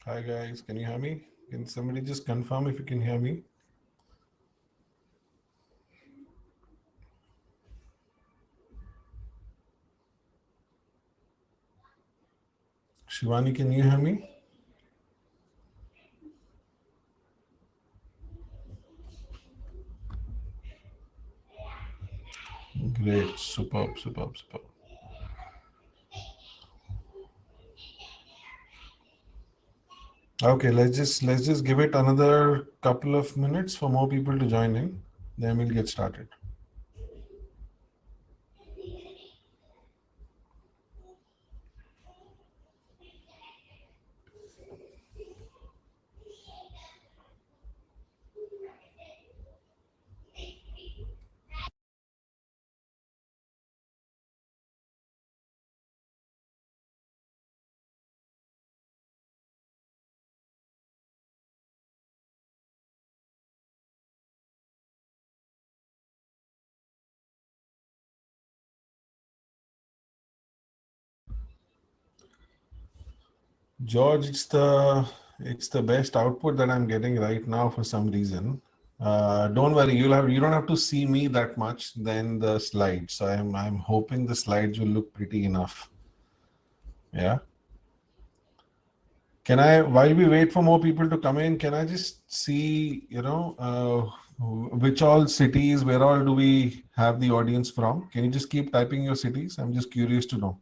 Hi guys, can you hear me? Can somebody just confirm if you can hear me? Shivani, can you hear me? Great, superb, superb, superb. Okay, let's just give it another couple of minutes for more people to join in. Then we'll get started. George, it's the best output that I'm getting right now for some reason. Don't worry, you don't have to see me that much than the slides. So I'm hoping the slides will look pretty enough. Yeah. Can I, while we wait for more people to come in, can I just see, which all cities, where all do we have the audience from? Can you just keep typing your cities? I'm just curious to know.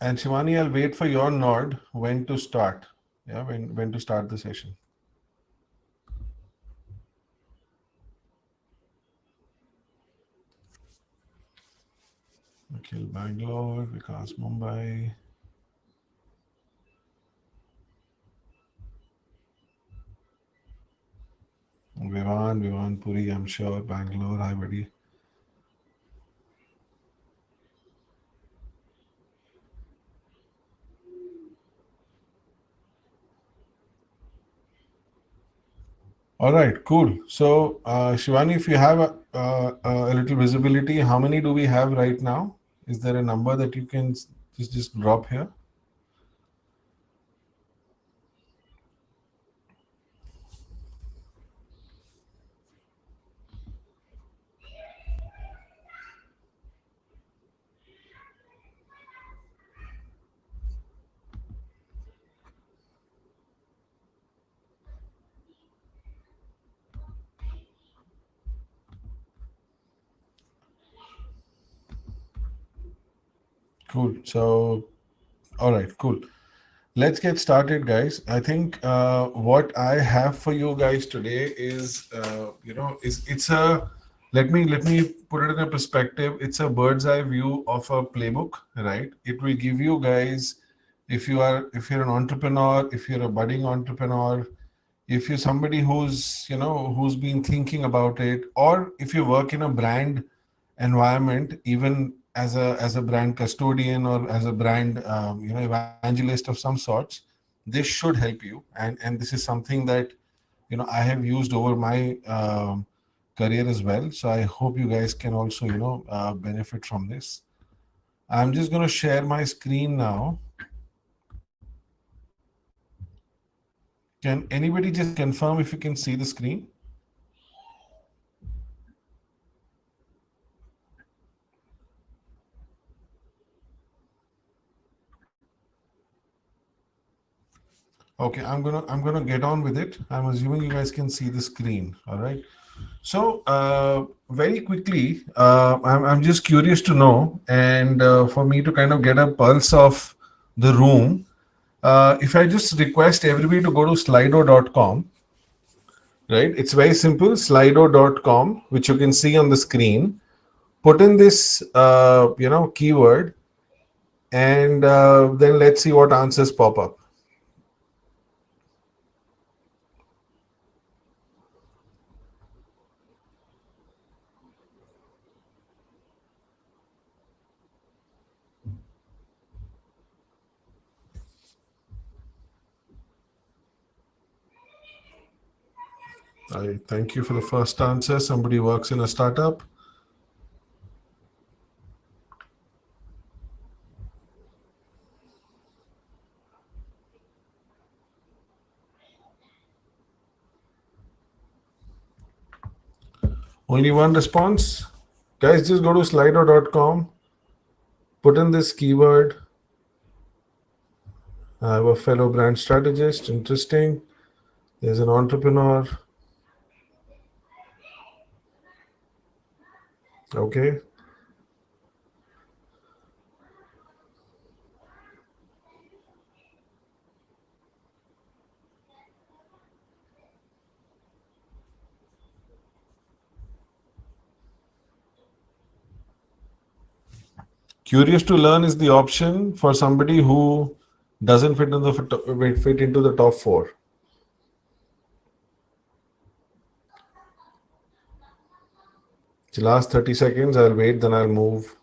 And Shivani, I'll wait for your nod when to start. Yeah, when to start the session. Nikhil Bangalore, Vikas Mumbai. Vivan Puri, I'm sure. Bangalore, hi buddy. All right, cool. So, Shivani, if you have a little visibility, how many do we have right now? Is there a number that you can just drop here? Cool. So, all right, cool. Let's get started, guys. I think what I have for you guys today is, it's a let me put it in a perspective. It's a bird's eye view of a playbook, right? It will give you guys, if you're an entrepreneur, if you're a budding entrepreneur, if you're somebody who's been thinking about it, or if you work in a brand environment, even as a brand custodian or as a brand evangelist of some sorts, this should help you. And this is something that I have used over my career as well. So I hope you guys can also benefit from this. I'm just going to share my screen now. Can anybody just confirm if you can see the screen? Okay, I'm gonna get on with it. I'm assuming you guys can see the screen. All right. So very quickly, I'm just curious to know, and for me to kind of get a pulse of the room, if I just request everybody to go to slido.com, right? It's very simple, slido.com, which you can see on the screen. Put in this, keyword, and then let's see what answers pop up. I thank you for the first answer. Somebody works in a startup. Only one response. Guys, just go to slido.com, put in this keyword. I have a fellow brand strategist. Interesting. There's an entrepreneur. Okay. Curious to learn is the option for somebody who doesn't fit into the top four. The last 30 seconds, I'll wait, then I'll move.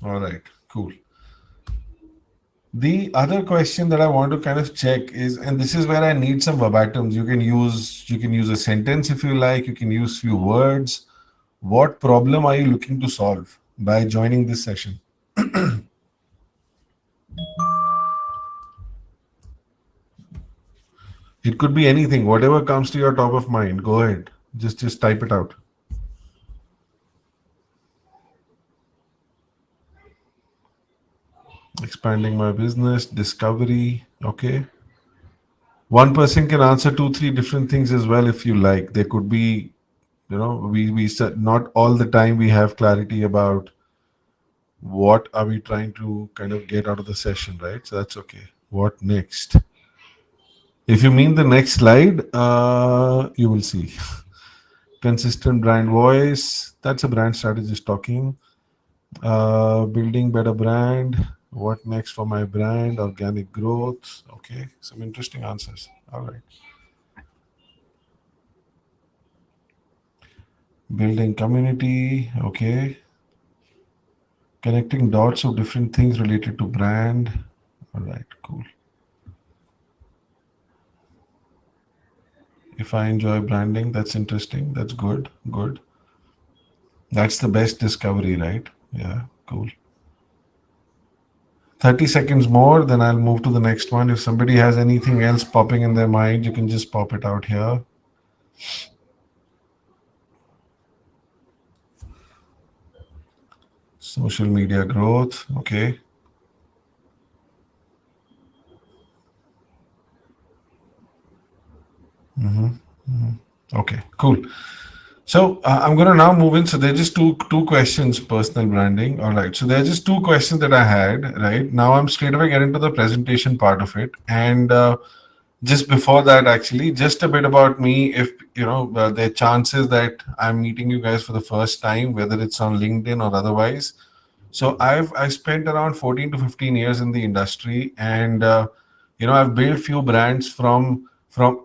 All right, cool. The other question that I want to kind of check is, and this is where I need some verbatums. You can use a sentence if you like, you can use few words. What problem are you looking to solve by joining this session? It could be anything, whatever comes to your top of mind. Go ahead. Just type it out. Expanding my business, discovery. Okay. One person can answer two, three different things as well if you like. There could be, we said not all the time we have clarity about what are we trying to kind of get out of the session, right? So that's okay. What next? If you mean the next slide, you will see. Consistent brand voice. That's a brand strategist talking. Building better brand. What next for my brand? Organic growth. Okay, some interesting answers. All right. Building community. Okay. Connecting dots of different things related to brand. All right, cool. If I enjoy branding, that's interesting. That's good. Good. That's the best discovery, right? Yeah, cool. 30 seconds more, then I'll move to the next one. If somebody has anything else popping in their mind, you can just pop it out here. Social media growth. Okay. Okay, cool. So I'm going to now move in. So there are just two questions, personal branding. All right. So there are just two questions that I had. Right now, I'm straight away getting to the presentation part of it, and just before that, actually, just a bit about me. If there are chances that I'm meeting you guys for the first time, whether it's on LinkedIn or otherwise. So I spent around 14 to 15 years in the industry, and I've built few brands from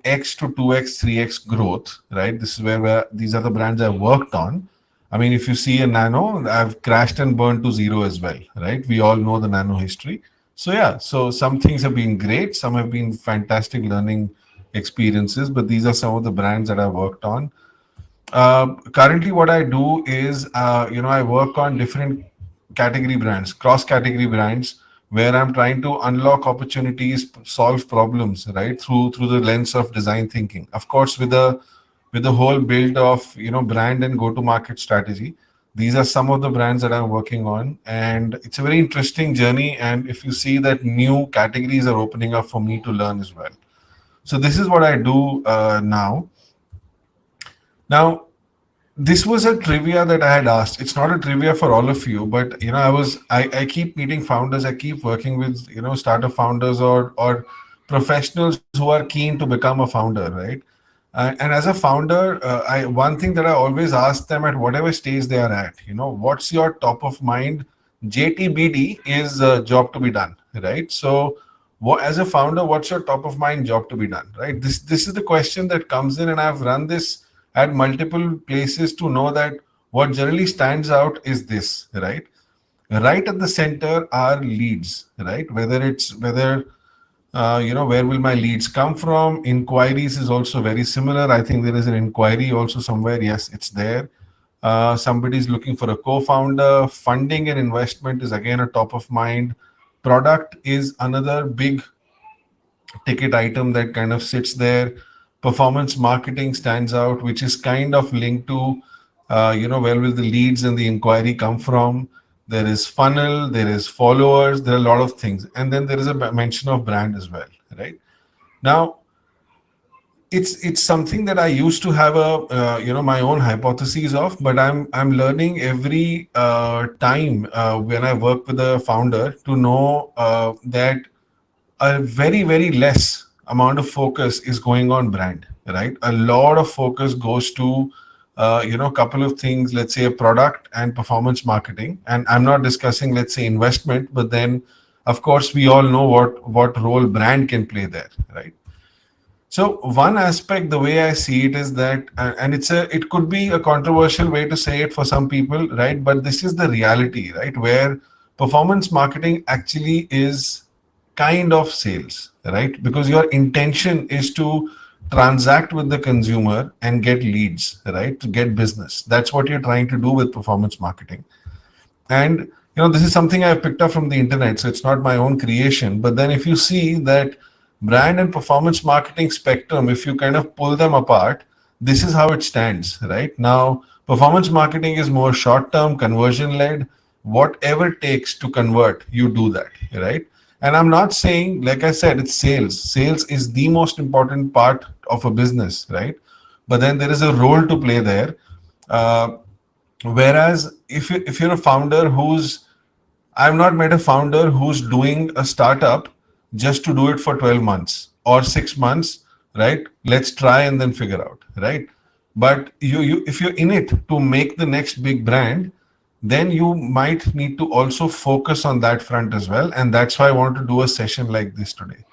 X to 2X, 3X growth. Right, this is where these are the brands I've worked on. I mean, if you see a Nano, I've crashed and burned to zero as well. Right, we all know the Nano history. So yeah, so some things have been great, some have been fantastic learning experiences, but these are some of the brands that I've worked on. Currently, what I do is, I work on different category brands, cross category brands, where I'm trying to unlock opportunities, solve problems, right, through the lens of design thinking. Of course, with the whole build of brand and go to market strategy. These are some of the brands that I'm working on, and it's a very interesting journey. And if you see that new categories are opening up for me to learn as well. So this is what I do now. Now, this was a trivia that I had asked. It's not a trivia for all of you, but I keep meeting founders. I keep working with startup founders or professionals who are keen to become a founder, right? And as a founder, I one thing that I always ask them at whatever stage they are at, what's your top of mind? JTBD is a job to be done, right? So, as a founder, what's your top of mind job to be done, right? This is the question that comes in, and I've run this at multiple places to know that what generally stands out is this, right? Right at the center are leads, right? Whether where will my leads come from? Inquiries is also very similar. I think there is an inquiry also somewhere. Yes, it's there. Somebody is looking for a co-founder. Funding and investment is again a top of mind. Product is another big ticket item that kind of sits there. Performance marketing stands out, which is kind of linked to, where will the leads and the inquiry come from. There is funnel, there is followers, there are a lot of things, and then there is a mention of brand as well, right? Now, it's something that I used to have a my own hypotheses of, but I'm learning every time when I work with a founder to know that a very very less amount of focus is going on brand, right? A lot of focus goes to couple of things, let's say a product and performance marketing, and I'm not discussing, let's say, investment, but then of course we all know what role brand can play there, right? So one aspect, the way I see it is that, and it could be a controversial way to say it for some people, right? But this is the reality, right? Where performance marketing actually is kind of sales, right? Because your intention is to transact with the consumer and get leads, right? To get business. That's what you're trying to do with performance marketing. And this is something I picked up from the internet, so it's not my own creation. But then if you see that brand and performance marketing spectrum, if you kind of pull them apart, this is how it stands right now. Performance marketing is more short term, conversion led. Whatever it takes to convert, you do that, right? And I'm not saying, like I said, it's sales. Sales is the most important part of a business, right? But then there is a role to play there. Uh, Whereas if you're a founder who's, I've not met a founder who's doing a startup just to do it for 12 months or 6 months, right? Let's try and then figure out, right? But you if you're in it to make the next big brand, then you might need to also focus on that front as well. And that's why I want to do a session like this today,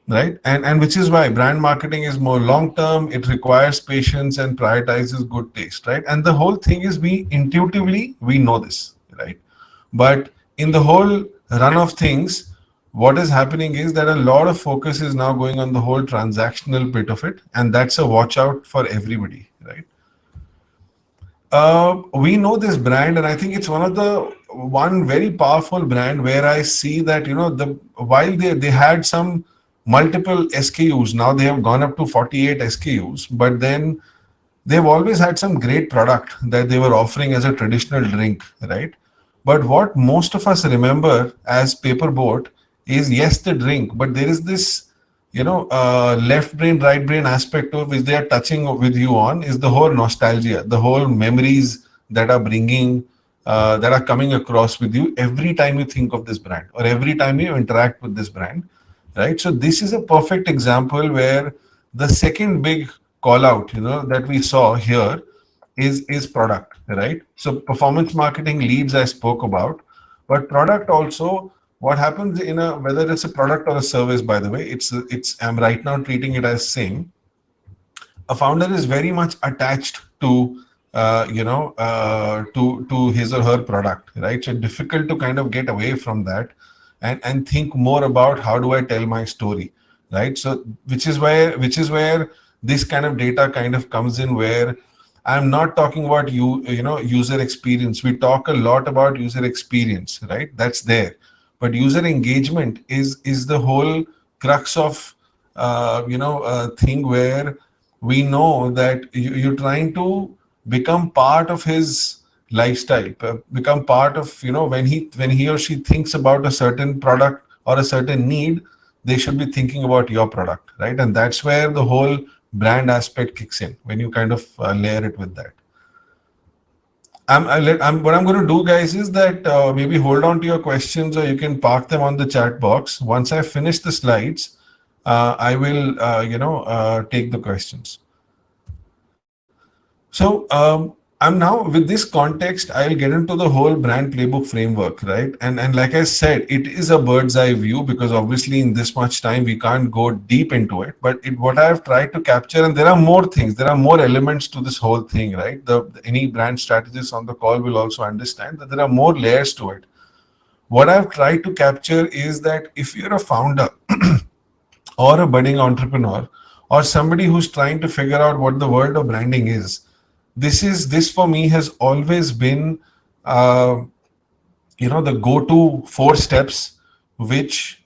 right? And which is why brand marketing is more long term. It requires patience and prioritizes good taste, right? And the whole thing is, we intuitively we know this, right? But in the whole run of things, what is happening is that a lot of focus is now going on the whole transactional bit of it, and that's a watch out for everybody, right? We know this brand, and I think it's one very powerful brand where I see that while they had some multiple SKUs, now they have gone up to 48 SKUs, but then they've always had some great product that they were offering as a traditional drink, right? But what most of us remember as paper boat is, yes, the drink, but there is this left brain right brain aspect of which they are touching with you on, is the whole nostalgia, the whole memories that are bringing that are coming across with you every time you think of this brand or every time you interact with this brand, right? So this is a perfect example where the second big call out that we saw here is product, right? So performance marketing leads I spoke about, but product also, what happens in a, whether it's a product or a service, by the way, it's I'm right now treating it as same. A founder is very much attached to to his or her product, right? So difficult to kind of get away from that and think more about how do I tell my story, right? So which is where this kind of data kind of comes in, where I'm not talking about user experience. We talk a lot about user experience, right? That's there, but user engagement is the whole crux of thing where we know that you're trying to become part of his lifestyle, become part of when he or she thinks about a certain product or a certain need, they should be thinking about your product, right? And that's where the whole brand aspect kicks in when you kind of layer it with that. What I'm going to do, guys, is that maybe hold on to your questions, or you can park them on the chat box. Once I finish the slides, I will, take the questions. So I'm now, with this context, I'll get into the whole brand playbook framework, right? And like I said, it is a bird's eye view, because obviously in this much time we can't go deep into it. But what I've tried to capture, and there are more things, there are more elements to this whole thing, right? Any brand strategist on the call will also understand that there are more layers to it. What I've tried to capture is that if you're a founder or a budding entrepreneur or somebody who's trying to figure out what the world of branding is, this for me has always been the go-to four steps which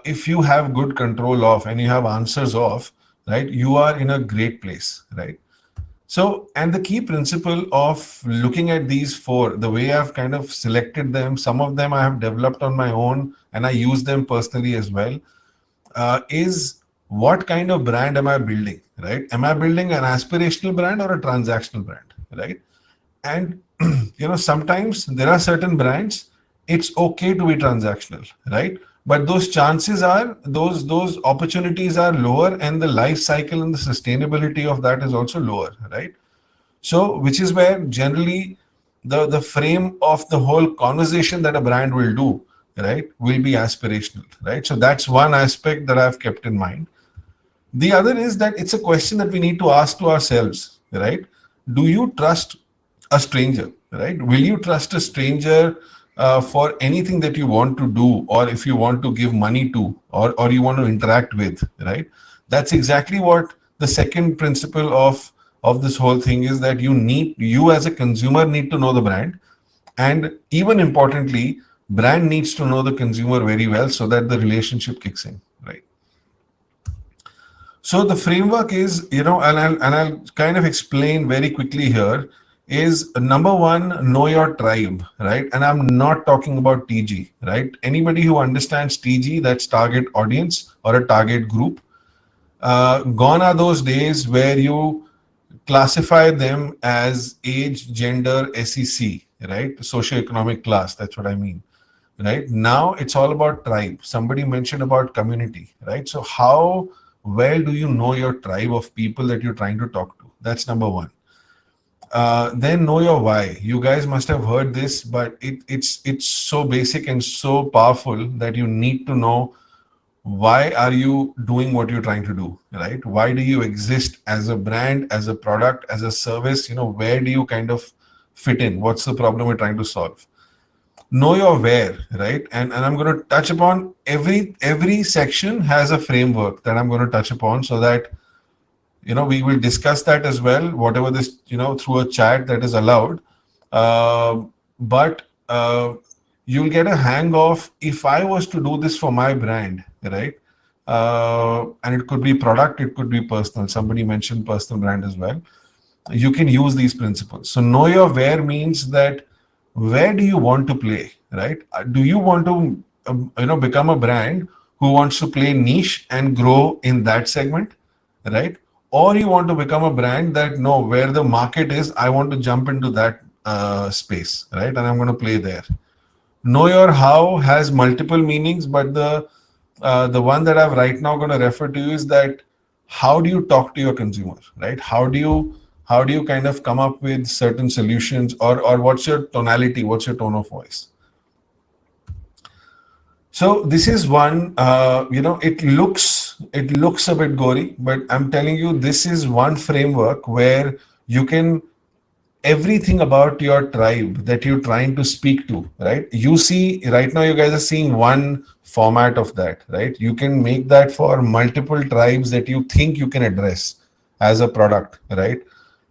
if you have good control of and you have answers of, right, you are in a great place, right? So, and the key principle of looking at these four, the way I've kind of selected them, some of them I have developed on my own and I use them personally as well, is what kind of brand am I building, right? Am I building an aspirational brand or a transactional brand, right? And sometimes there are certain brands, it's okay to be transactional, right? But those chances are, those opportunities are lower, and the life cycle and the sustainability of that is also lower, right? So which is where generally the frame of the whole conversation that a brand will do, right, will be aspirational, right? So that's one aspect that I've kept in mind. The other is that it's a question that we need to ask to ourselves, right? Do you trust a stranger, right? Will you trust a stranger for anything that you want to do, or if you want to give money to, or you want to interact with, right? That's exactly what the second principle of this whole thing is, that you as a consumer need to know the brand, and even importantly, brand needs to know the consumer very well so that the relationship kicks in, right? So the framework is, and I'll kind of explain very quickly here, is number one, know your tribe, right? And I'm not talking about TG, right? Anybody who understands TG, that's target audience or a target group. Gone are those days where you classify them as age, gender, SEC, right? Socioeconomic class, that's what I mean, right? Now it's all about tribe. Somebody mentioned about community, right? So how well do you know your tribe of people that you're trying to talk to? That's number one. Then know your why. You guys must have heard this, but it's so basic and so powerful that you need to know, why are you doing what you're trying to do, right? Why do you exist as a brand, as a product, as a service? Where do you kind of fit in? What's the problem we're trying to solve? Know your where, right? And I'm going to touch upon every section has a framework that I'm going to touch upon, so that we will discuss that as well, whatever this, through a chat that is allowed. But you'll get a hang of, if I was to do this for my brand, right? And it could be product, it could be personal. Somebody mentioned personal brand as well. You can use these principles. So know your where means that, where do you want to play, right? Do you want to become a brand who wants to play niche and grow in that segment, right? Or you want to become a brand that, no, where the market is, I want to jump into that space, right? And I'm going to play there. Know your how has multiple meanings, but the one that I'm right now going to refer to is that, how do you talk to your consumer, right? How do you kind of come up with certain solutions, or what's your tonality, what's your tone of voice? So this is one, it looks a bit gory, but I'm telling you, this is one framework where you can, everything about your tribe that you're trying to speak to, right? You see, right now you guys are seeing one format of that, right? You can make that for multiple tribes that you think you can address as a product, right?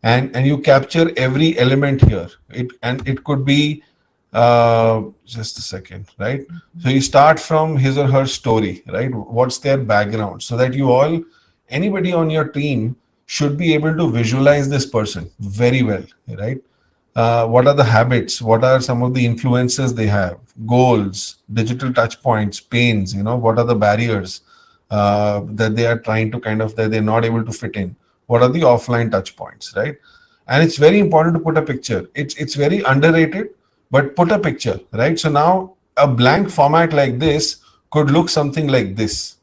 And you capture every element here. It could be, just a second, right? So you start from his or her story, right? What's their background, so that anybody on your team should be able to visualize this person very well, right? What are the habits? What are some of the influences they have? Goals, digital touch points, pains, what are the barriers that they are trying to that they're not able to fit in? What are the offline touch points, right? And it's very important to put a picture. It's very underrated, but put a picture, right? So now a blank format like this could look something like this,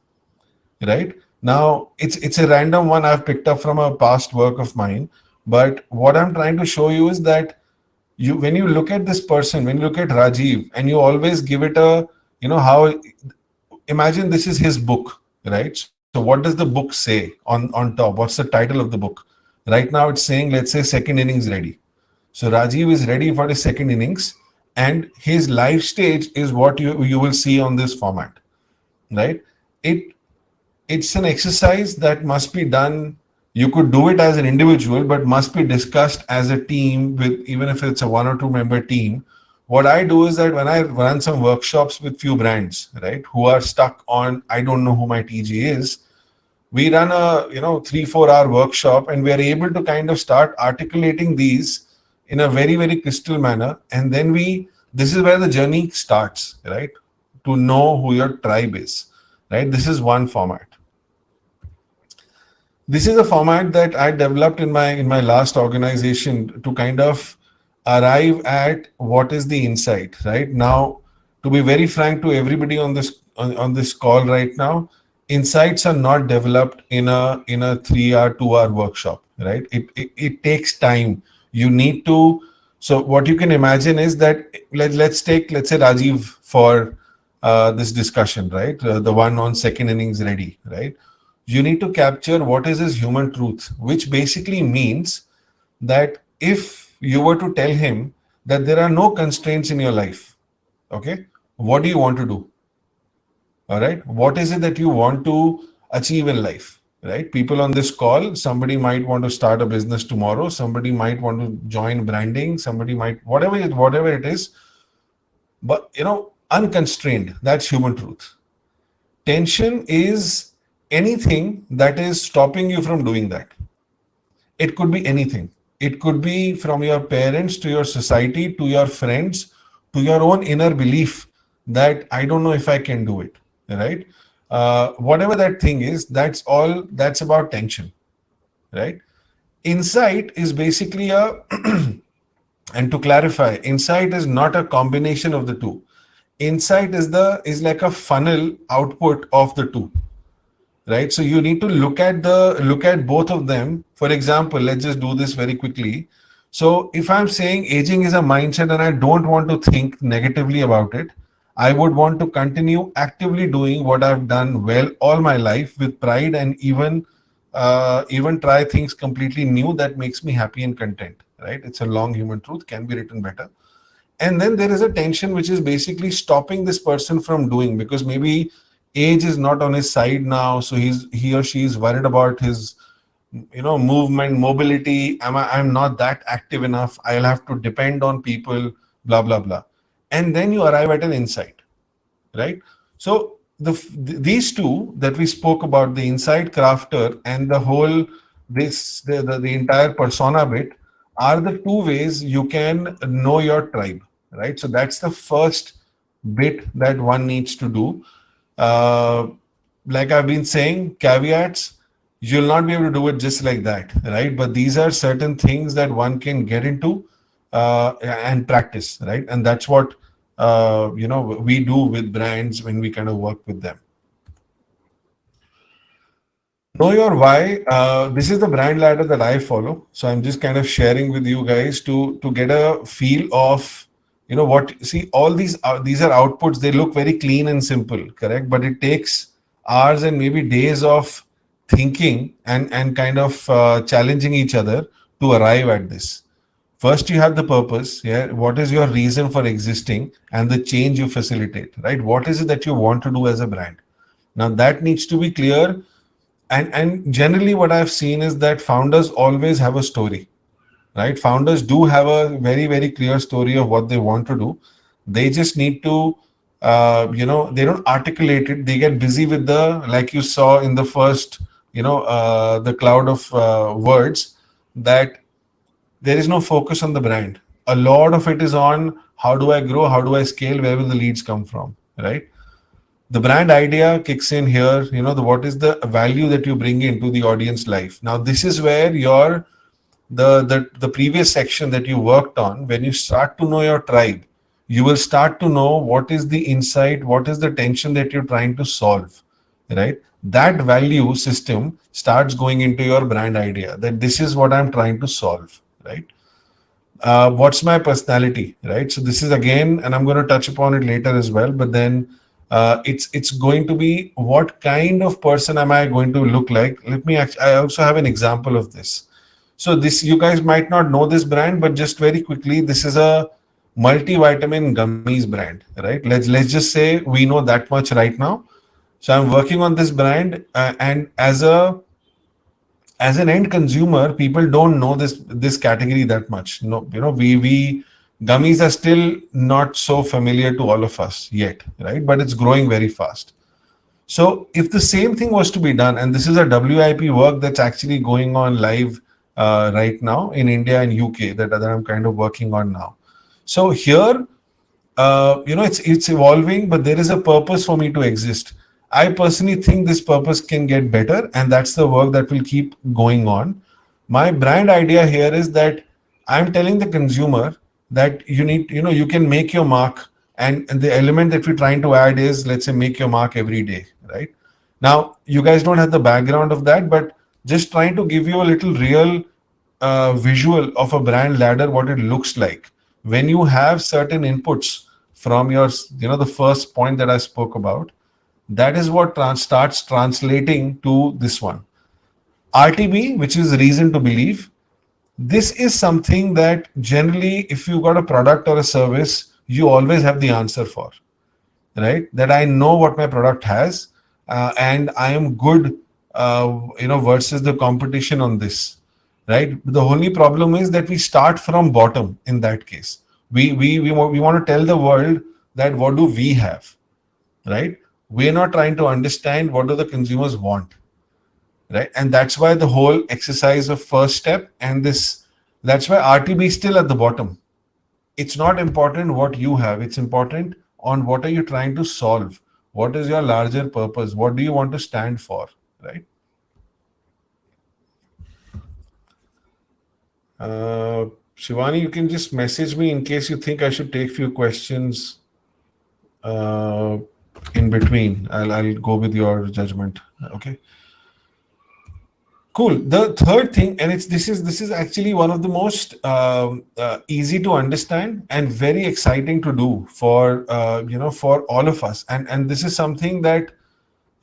right? Now it's a random one I've picked up from a past work of mine, but what I'm trying to show you is that, when you look at this person, when you look at Rajiv, and you always give it a, how, imagine this is his book, right? So what does the book say on top? What's the title of the book? Right now it's saying, let's say, second innings ready. So Rajiv is ready for his second innings, and his life stage is what you will see on this format, right? It's an exercise that must be done. You could do it as an individual, but must be discussed as a team, with, even if it's a 1 or 2 member team. what I do is that when I run some workshops with few brands, right, who are stuck on, I don't know who my TG is, we run a 3-4 hour workshop, and we are able to kind of start articulating these in a very very crystal manner, and then we this is where the journey starts, right, to know who your tribe is, right. This is one format. This is a format that I developed in my last organization to kind of arrive at what is the insight. Right now, to be very frank to everybody on this call right now, insights are not developed in a 3 hour 2 hour workshop. Right, it takes time. You need to. So what you can imagine is that let's say Rajiv for this discussion, right? The one on second innings ready, right? You need to capture what is his human truth, which basically means that if you were to tell him that there are no constraints in your life, okay, what do you want to do? All right, what is it that you want to achieve in life? Right, people on this call, somebody might want to start a business tomorrow, somebody might want to join branding, somebody might whatever it is, but unconstrained, that's human truth. Tension is anything that is stopping you from doing that. It could be anything. It could be from your parents to your society to your friends to your own inner belief that I don't know if I can do it. Right? Whatever that thing is, that's about tension. Right? Insight is basically a, and to clarify, insight is not a combination of the two. Insight is like a funnel output of the two, right? So you need to look at both of them. For example, let's just do this very quickly. So if I'm saying aging is a mindset and I don't want to think negatively about it, I would want to continue actively doing what I've done well all my life with pride, and even try things completely new that makes me happy and content, right? It's a long human truth, can be written better. And then there is a tension which is basically stopping this person from doing, because maybe age is not on his side now, so he or she is worried about his movement, mobility. I'm not that active enough, I'll have to depend on people, blah blah blah. And then you arrive at an insight, right? So these two that we spoke about, the inside crafter and the whole the entire persona bit, are the two ways you can know your tribe, right? So that's the first bit that one needs to do. uh, like I've been saying, caveats, you'll not be able to do it just like that, right? But these are certain things that one can get into and practice, right? And that's what we do with brands when we kind of work with them. Know your why. This is the brand ladder that I follow. So I'm just kind of sharing with you guys to get a feel of what. See, all these are outputs. They look very clean and simple, correct? But it takes hours and maybe days of thinking and kind of challenging each other to arrive at this. First, you have the purpose. Yeah, what is your reason for existing and the change you facilitate, right? What is it that you want to do as a brand? Now that needs to be clear. And generally what I've seen is that founders always have a story, right? Founders do have a very very clear story of what they want to do. They just need to they don't articulate it. They get busy with the, like you saw in the first, the cloud of words, that there is no focus on the brand. A lot of it is on how do I grow, how do I scale, where will the leads come from, right? The brand idea kicks in here. What is the value that you bring into the audience life. Now this is where your the previous section that you worked on, when you start to know your tribe, you will start to know what is the insight, what is the tension that you're trying to solve, right? That value system starts going into your brand idea, that this is what I'm trying to solve, right? What's my personality, right? So this is again, and I'm going to touch upon it later as well, but then it's going to be, what kind of person am I going to look like? I also have an example of this. So this, you guys might not know this brand, but just very quickly, this is a multivitamin gummies brand, right? Let's just say we know that much right now. So I'm working on this brand, and as an end consumer, people don't know this category that much. No, we Gummies are still not so familiar to all of us yet, right? But it's growing very fast. So if the same thing was to be done, and this is a WIP work that's actually going on live right now in India and UK that I'm kind of working on now. So here, it's evolving, but there is a purpose for me to exist. I personally think this purpose can get better, and that's the work that will keep going on. My brand idea here is that I'm telling the consumer that you can make your mark, and the element that we're trying to add is, let's say, make your mark every day, right? Now, you guys don't have the background of that, but just trying to give you a little real visual of a brand ladder, what it looks like when you have certain inputs from the first point that I spoke about. That is what starts translating to this one. RTB, which is reason to believe. This is something that generally, if you got a product or a service, you always have the answer for, right? That I know what my product has, and I am good, versus the competition on this, right? The only problem is that we start from bottom in that case. We want to tell the world that what do we have, right? We're not trying to understand what do the consumers want, right? And that's why the whole exercise of first step and this, that's why RTB is still at the bottom. It's not important what you have, it's important on what are you trying to solve, what is your larger purpose, what do you want to stand for, right? Shivani, you can just message me in case you think I should take few questions in between. I'll go with your judgment. Okay. Cool. The third thing, and this is actually one of the most easy to understand and very exciting to do for for all of us. And this is something that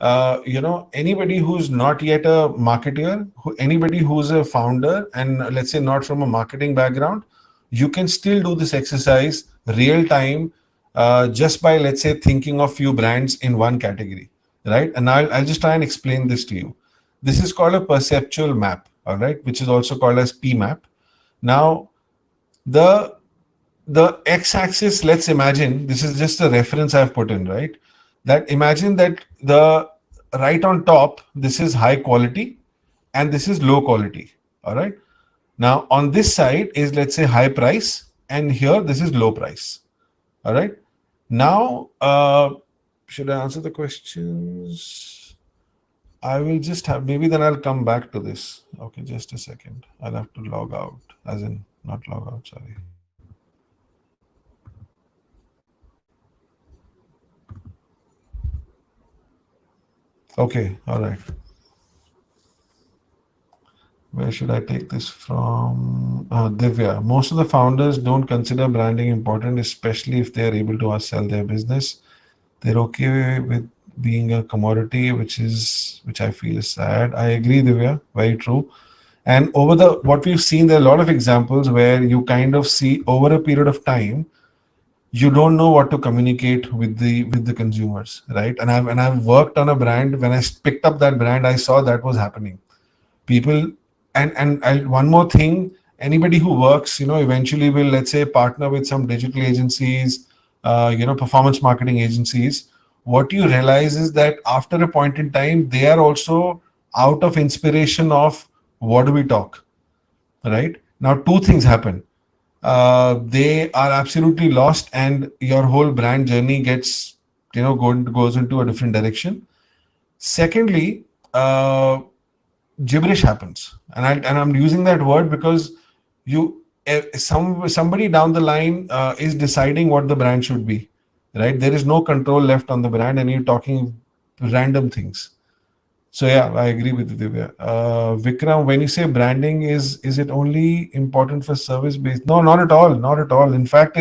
anybody who's not yet a marketer, anybody who's a founder, and let's say not from a marketing background, you can still do this exercise real time, just by, let's say, thinking of few brands in one category, right? And I'll just try and explain this to you. This is called a perceptual map, all right, which is also called as PMAP. Now, the x-axis, let's imagine, this is just a reference I've put in, right? That imagine that the right on top, this is high quality and this is low quality, all right? Now, on this side is, let's say, high price, and here this is low price, all right? Now, should I answer the questions? I will just have, maybe then I'll come back to this. Okay, just a second. I'll have to log out, as in not log out, sorry. Okay, all right. Where should I take this from? Divya. Most of the founders don't consider branding important, especially if they are able to sell their business. They're okay with being a commodity, which I feel is sad. I agree, Divya. Very true. And what we've seen, there are a lot of examples where you kind of see over a period of time, you don't know what to communicate with the consumers, right? And I've worked on a brand. When I picked up that brand, I saw that was happening. People, and one more thing, anybody who works, eventually will, let's say, partner with some digital agencies, performance marketing agencies. What you realize is that after a point in time, they are also out of inspiration of what do we talk, right? Now, two things happen. They are absolutely lost, and your whole brand journey gets, goes into a different direction. Secondly, gibberish happens, and I'm using that word because somebody down the line is deciding what the brand should be, right? There is no control left on the brand, and you're talking random things. So yeah, I agree with you, Divya. Vikram, when you say branding, is it only important for service based? No, not at all, not at all. In fact,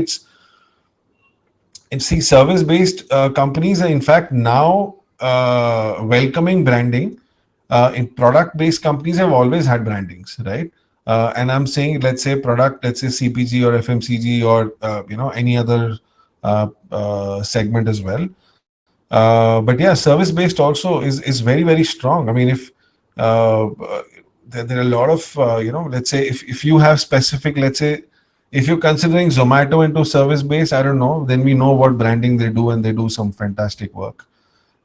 see, service based companies are in fact now welcoming branding. In product based companies have always had brandings, right? And I'm saying, let's say let's say CPG or FMCG or any other segment as well. But yeah, service based also is very, very strong. I mean, if there are a lot of let's say if you have specific, let's say If you're considering Zomato into service base, I don't know. Then we know what branding they do, and they do some fantastic work,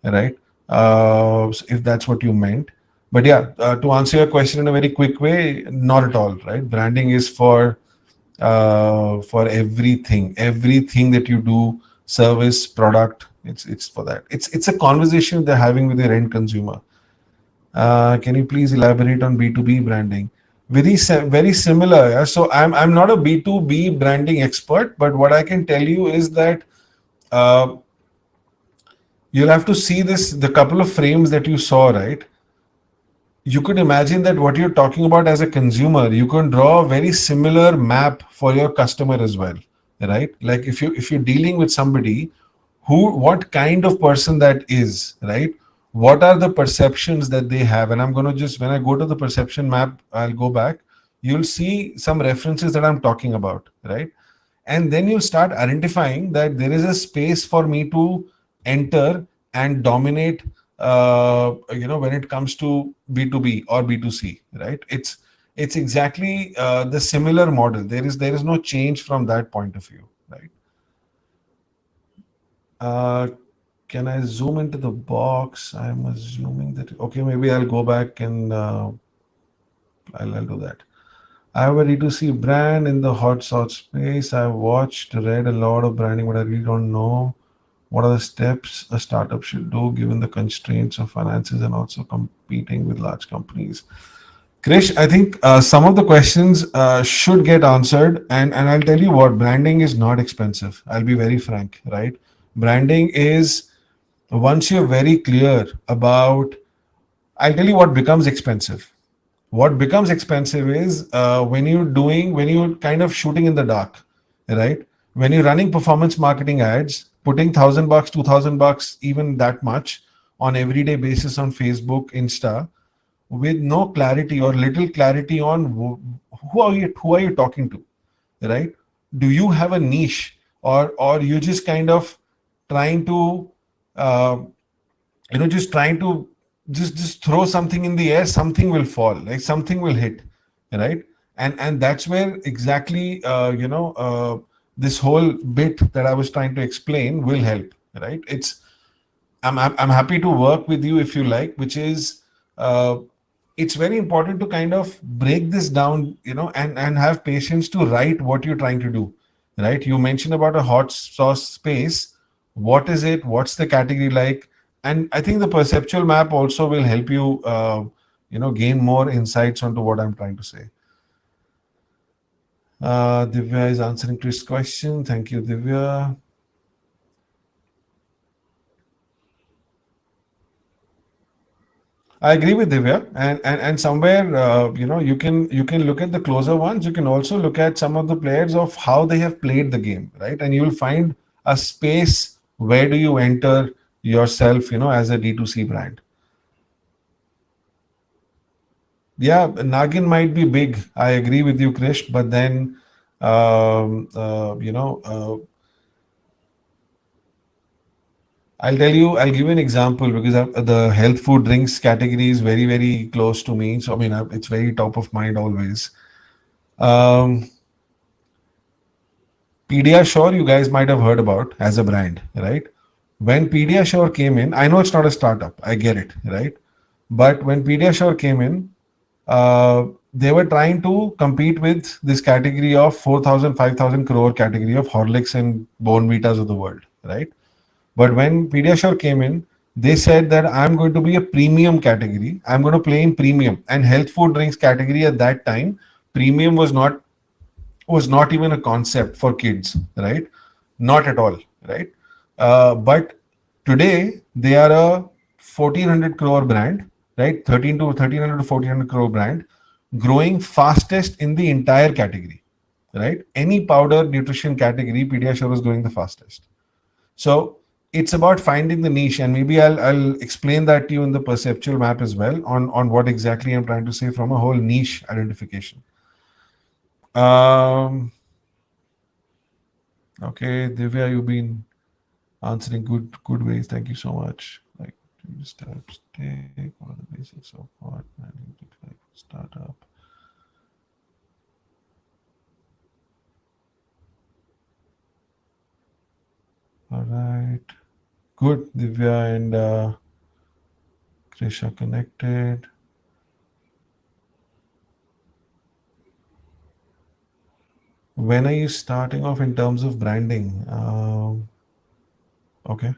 right? So if that's what you meant. But yeah, to answer your question in a very quick way, not at all, right? Branding is for everything that you do, service, product. It's for that. It's a conversation they're having with their end consumer. Can you please elaborate on B2B branding? Very similar. Yeah? So I'm not a B2B branding expert, but what I can tell you is that uh, you'll have to see this, the couple of frames that you saw, right? You could imagine that what you're talking about as a consumer, you can draw a very similar map for your customer as well, right? Like if you're dealing with somebody who, what kind of person that is, right? What are the perceptions that they have? And I'm going to just, when I go to the perception map, I'll go back. You'll see some references that I'm talking about, right? And then you'll start identifying that there is a space for me to enter and dominate, when it comes to B2B or B2C, right? It's exactly the similar model. There is no change from that point of view, right? uh, can I zoom into the box? I'm assuming that, okay, maybe I'll go back and I'll do that. I have a D2C brand in the hot sauce space. I've watched, read a lot of branding, but I really don't know what are the steps a startup should do given the constraints of finances and also competing with large companies. Krish, I think some of the questions should get answered, and I'll tell you what, branding is not expensive. I'll be very frank, right? Branding is, once you're very clear about, I'll tell you what becomes expensive. What becomes expensive is when you're kind of shooting in the dark, right? When you're running performance marketing ads, putting $1,000, $2,000, even that much on everyday basis on Facebook, Insta, with no clarity or little clarity on who are you talking to, right? Do you have a niche, or you just kind of trying to uh, just trying to just throw something in the air, something will fall, like something will hit, right? And that's where exactly this whole bit that I was trying to explain will help, right? I'm happy to work with you if you like, which is uh, it's very important to kind of break this down, and have patience to write what you're trying to do, right? You mentioned about a hot sauce space. What is it? What's the category like? And I think the perceptual map also will help you, gain more insights onto what I'm trying to say. Divya is answering Chris' question. Thank you, Divya. I agree with Divya, and somewhere you can look at the closer ones. You can also look at some of the players of how they have played the game, right? And you will find a space where do you enter yourself, as a D2C brand. Yeah, Nagin might be big. I agree with you, Krish. But then, I'll tell you. I'll give you an example because the health food drinks category is very very close to me. So I mean, it's very top of mind always. Um, Pediasure, you guys might have heard about as a brand, right? When Pediasure came in, I know it's not a startup, I get it, right? But when Pediasure came in, they were trying to compete with this category of 4,000, 5,000 crore category of Horlicks and Vitas of the world, right? But when Pediasure came in, they said that I'm going to be a premium category. I'm going to play in premium and health food drinks category at that time. Premium was not even a concept for kids, right? Not at all, right? But today they are a 1,400 crore brand, right? 1,300 to 1,400 crore brand, growing fastest in the entire category, right? Any powder nutrition category, Pediasure is growing the fastest. So it's about finding the niche, and maybe I'll explain that to you in the perceptual map as well on what exactly I'm trying to say from a whole niche identification. Um, Okay, Divya, you've been answering good ways. Thank you so much. Like steps take one of the basics of what planning to like startup. Good. Divya and Krish are connected. When are you starting off in terms of branding? Okay.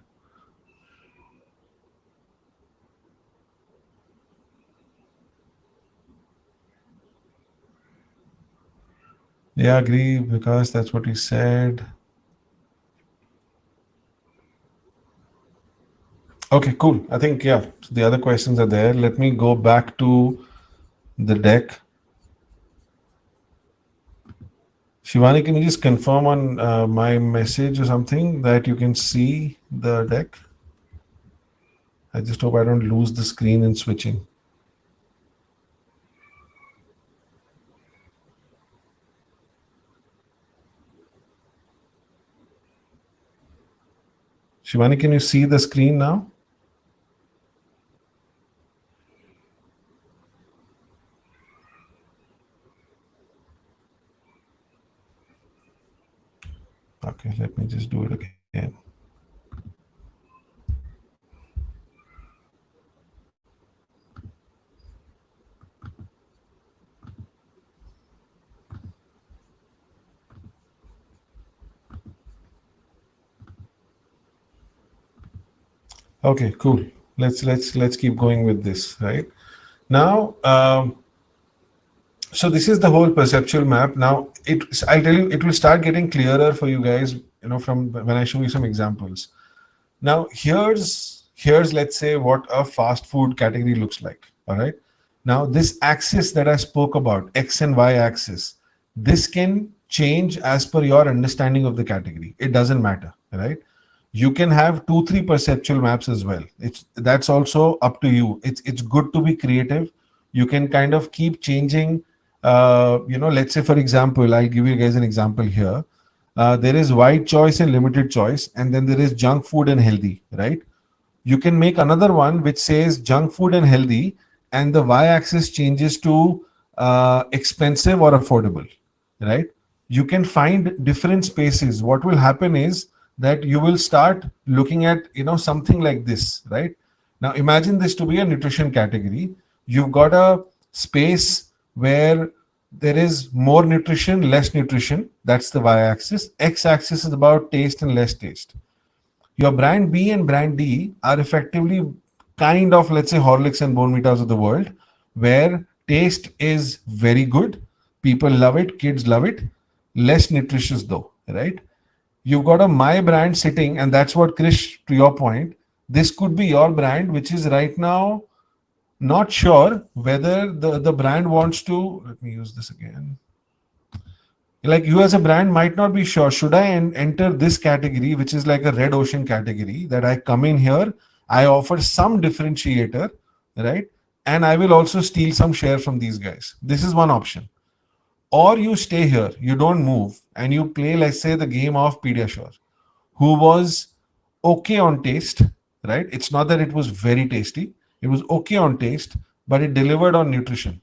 Yeah, agree because that's what you said. Okay, cool. I think, yeah, the other questions are there. Let me go back to the deck. Shivani, can you just confirm on my message or something that you can see the deck? I just hope I don't lose the screen in switching. Shivani, can you see the screen now? Okay, let me just do it again. Okay, cool. Let's keep going with this, right? Now, so this is the whole perceptual map. Now, I'll tell you, it will start getting clearer for you guys, from when I show you some examples. Now, here's let's say what a fast food category looks like. All right. Now, this axis that I spoke about, X and Y axis, this can change as per your understanding of the category. It doesn't matter, right? You can have two, three perceptual maps as well. That's also up to you. It's good to be creative. You can kind of keep changing. Let's say for example, I'll give you guys an example here. There is wide choice and limited choice, and then there is junk food and healthy, right? You can make another one which says junk food and healthy, and the y-axis changes to expensive or affordable, right? You can find different spaces. What will happen is that you will start looking at something like this, right? Now imagine this to be a nutrition category. You've got a space where there is more nutrition, less nutrition. That's the y-axis. X-axis is about taste and less taste. Your brand B and brand D are effectively kind of, let's say, Horlicks and Bonvitas of the world, where taste is very good. People love it, kids love it. Less nutritious though, right? You've got a my brand sitting, and that's what Krish, to your point, this could be your brand, which is right now not sure whether the brand wants to. Let me use this again. Like you as a brand might not be sure, should I enter this category, which is like a red ocean category, that I come in here, I offer some differentiator, right? And I will also steal some share from these guys. This is one option. Or you stay here, you don't move, and you play, let's say, the game of Pediasure, who was okay on taste, right? It's not that it was very tasty, it was okay on taste, but it delivered on nutrition.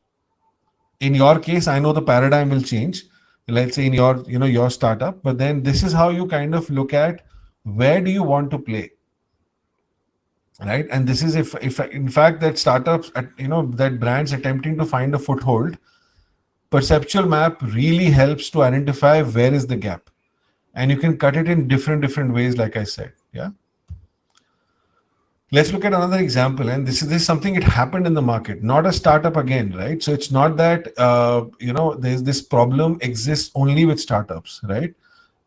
In your case, I know the paradigm will change, let's say in your startup, but then this is how you kind of look at where do you want to play, right? And this is if in fact that startups that brands attempting to find a foothold, perceptual map really helps to identify where is the gap, and you can cut it in different ways, like I said. Yeah. Let's look at another example, and this is something it happened in the market, not a startup again, right? So it's not that there's this problem exists only with startups, right?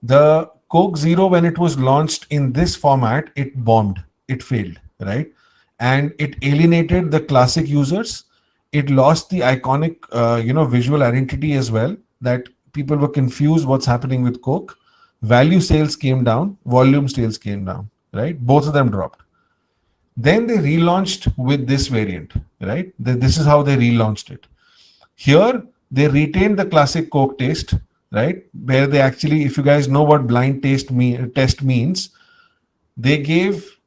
The Coke Zero, when it was launched in this format, it bombed, it failed, right? And it alienated the classic users. It lost the iconic visual identity as well, that people were confused what's happening with Coke. Value sales came down, volume sales came down, right? Both of them dropped. Then they relaunched with this variant, right? This is how they relaunched it. Here, they retained the classic Coke taste, right? Where they actually, if you guys know what blind test means, they gave,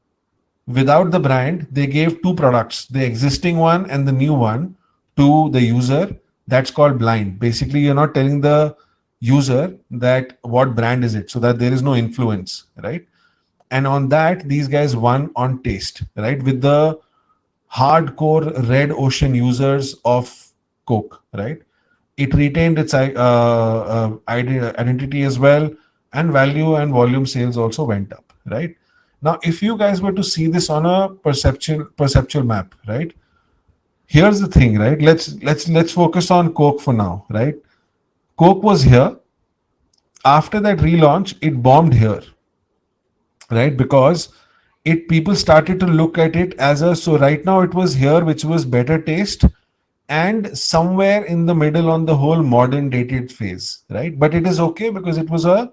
without the brand, they gave two products, the existing one and the new one, to the user. That's called blind. Basically, you're not telling the user that what brand is it, so that there is no influence, right? and on that these guys won on taste, right, with the hardcore red ocean users of Coke, right? It retained its identity as well, and value and volume sales also went up, right? Now, if you guys were to see this on a perceptual map, right? Here's the thing, right? Let's focus on Coke for now, right? Coke was here. After that relaunch, it bombed here, right? Because it people started to look at it as a, so right now it was here, which was better taste, and somewhere in the middle on the whole modern dated phase, right? But it is okay because it was a,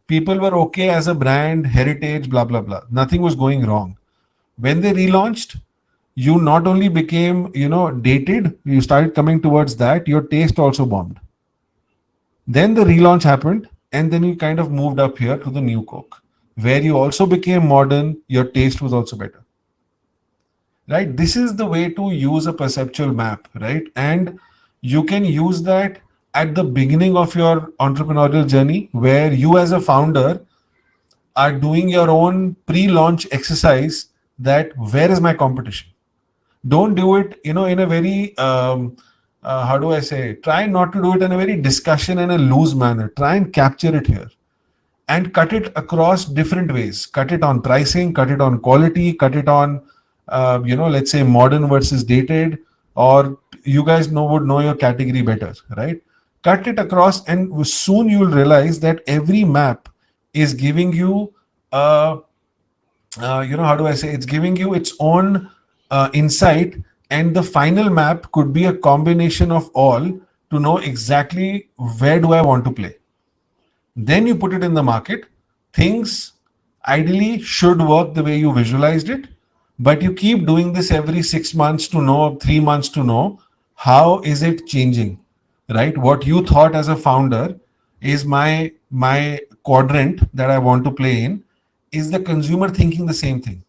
people were okay as a brand, heritage, blah blah blah. Nothing was going wrong. When they relaunched, you not only became, dated, you started coming towards that, your taste also bombed. Then the relaunch happened, and then you kind of moved up here to the new Coke, where you also became modern, your taste was also better. Right? This is the way to use a perceptual map, right? And you can use that at the beginning of your entrepreneurial journey, where you as a founder are doing your own pre-launch exercise, that where is my competition. Don't do it, in a very how do I say, try not to do it in a very discussion and a loose manner. Try and capture it here and cut it across different ways. Cut it on pricing, cut it on quality, cut it on let's say modern versus dated, or you guys would know your category better, right? Cut it across, and soon you will realize that every map is giving you how do I say, it's giving you its own insight, and the final map could be a combination of all to know exactly where do I want to play. Then you put it in the market. Things ideally should work the way you visualized it, but you keep doing this every 6 months to know, 3 months to know how is it changing, right? What you thought as a founder is my quadrant that I want to play in, is the consumer thinking the same thing?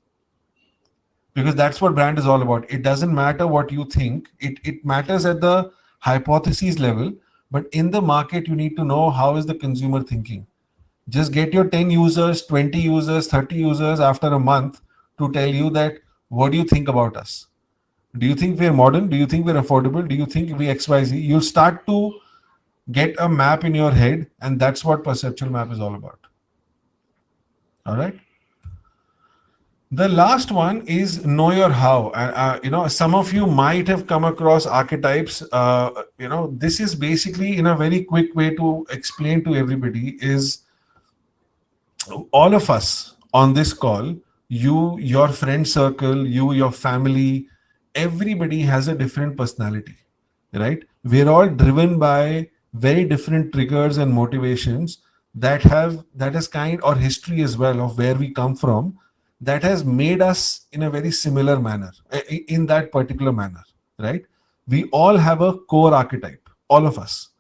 Because that's what brand is all about. It doesn't matter what you think, it matters at the hypothesis level, but in the market you need to know how is the consumer thinking. Just get your 10 users, 20 users, 30 users after a month to tell you that, what do you think about us? Do you think we're modern? Do you think we're affordable? Do you think we XYZ? You'll start to get a map in your head, and that's what perceptual map is all about. All right. The last one is know your how. Some of you might have come across archetypes. This is basically, in a very quick way to explain to everybody, is all of us on this call, you, your friend circle, you, your family, everybody has a different personality, right? We're all driven by very different triggers and motivations that has kind, or history as well of where we come from, that has made us in a very similar manner, in that particular manner, right? We all have a core archetype, all of us,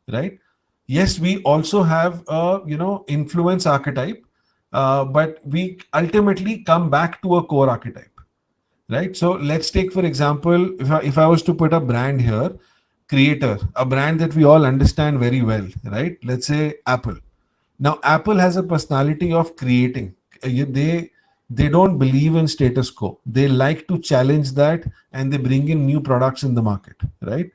right? Yes, we also have a influence archetype, but we ultimately come back to a core archetype, right? So let's take, for example, if I was to put a brand here, creator, a brand that we all understand very well, right? Let's say Apple. Now, Apple has a personality of creating. They don't believe in status quo. They like to challenge that, and they bring in new products in the market, right?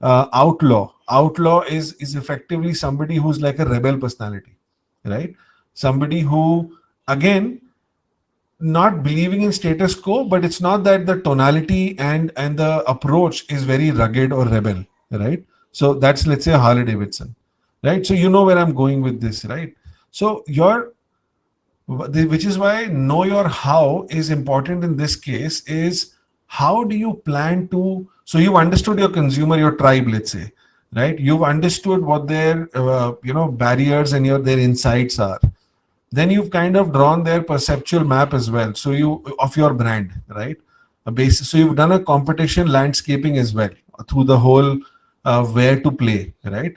Outlaw is effectively somebody who's like a rebel personality, right? Somebody who, again, not believing in status quo, but it's not that the tonality and the approach is very rugged or rebel, right? So that's, let's say, Harley Davidson, right? So you know where I'm going with this, right? So which is why know your how is important in this case. Is how do you plan to, so you've understood your consumer, your tribe, let's say, right? You've understood what their barriers and their insights are. Then you've kind of drawn their perceptual map as well, so you, of your brand, right? A basis. So you've done a competition landscaping as well through the whole where to play, right?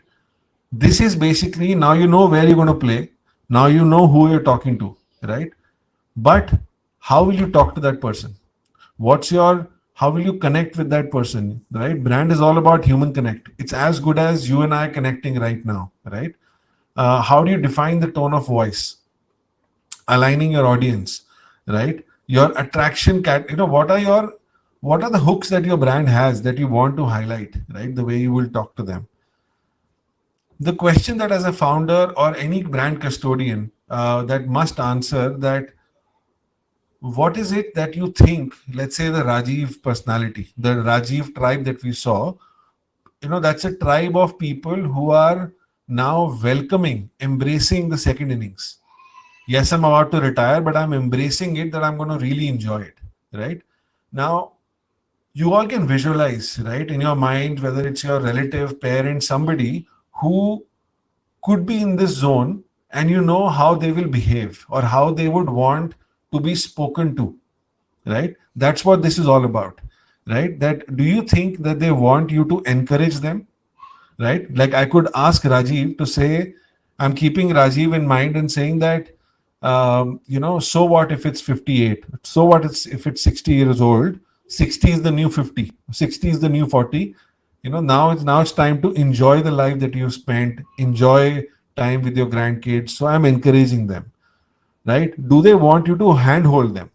This is basically, now you know where you're going to play. Now you know who you're talking to, right? But how will you talk to that person? How will you connect with that person, right? Brand is all about human connect. It's as good as you and I connecting right now, right? How do you define the tone of voice? aligning your audience, right? Your attraction cat, what are the hooks that your brand has that you want to highlight, right? The way you will talk to them. The question that as a founder or any brand custodian that must answer that, what is it that you think, let's say the Rajiv personality, the Rajiv tribe that we saw, that's a tribe of people who are now welcoming, embracing the second innings. Yes, I'm about to retire, but I'm embracing it, that I'm going to really enjoy it, right? Now, you all can visualize, right, in your mind, whether it's your relative, parent, somebody who could be in this zone, and you know how they will behave or how they would want to be spoken to, right? That's what this is all about, right? That do you think that they want you to encourage them, right? Like I could ask Rajiv to say, I'm keeping Rajiv in mind and saying that, so what if it's 58? So what if it's 60 years old? 60 is the new 50. 60 is the new 40. Now it's time to enjoy the life that you spent, enjoy time with your grandkids. So I'm encouraging them, right? Do they want you to handhold them?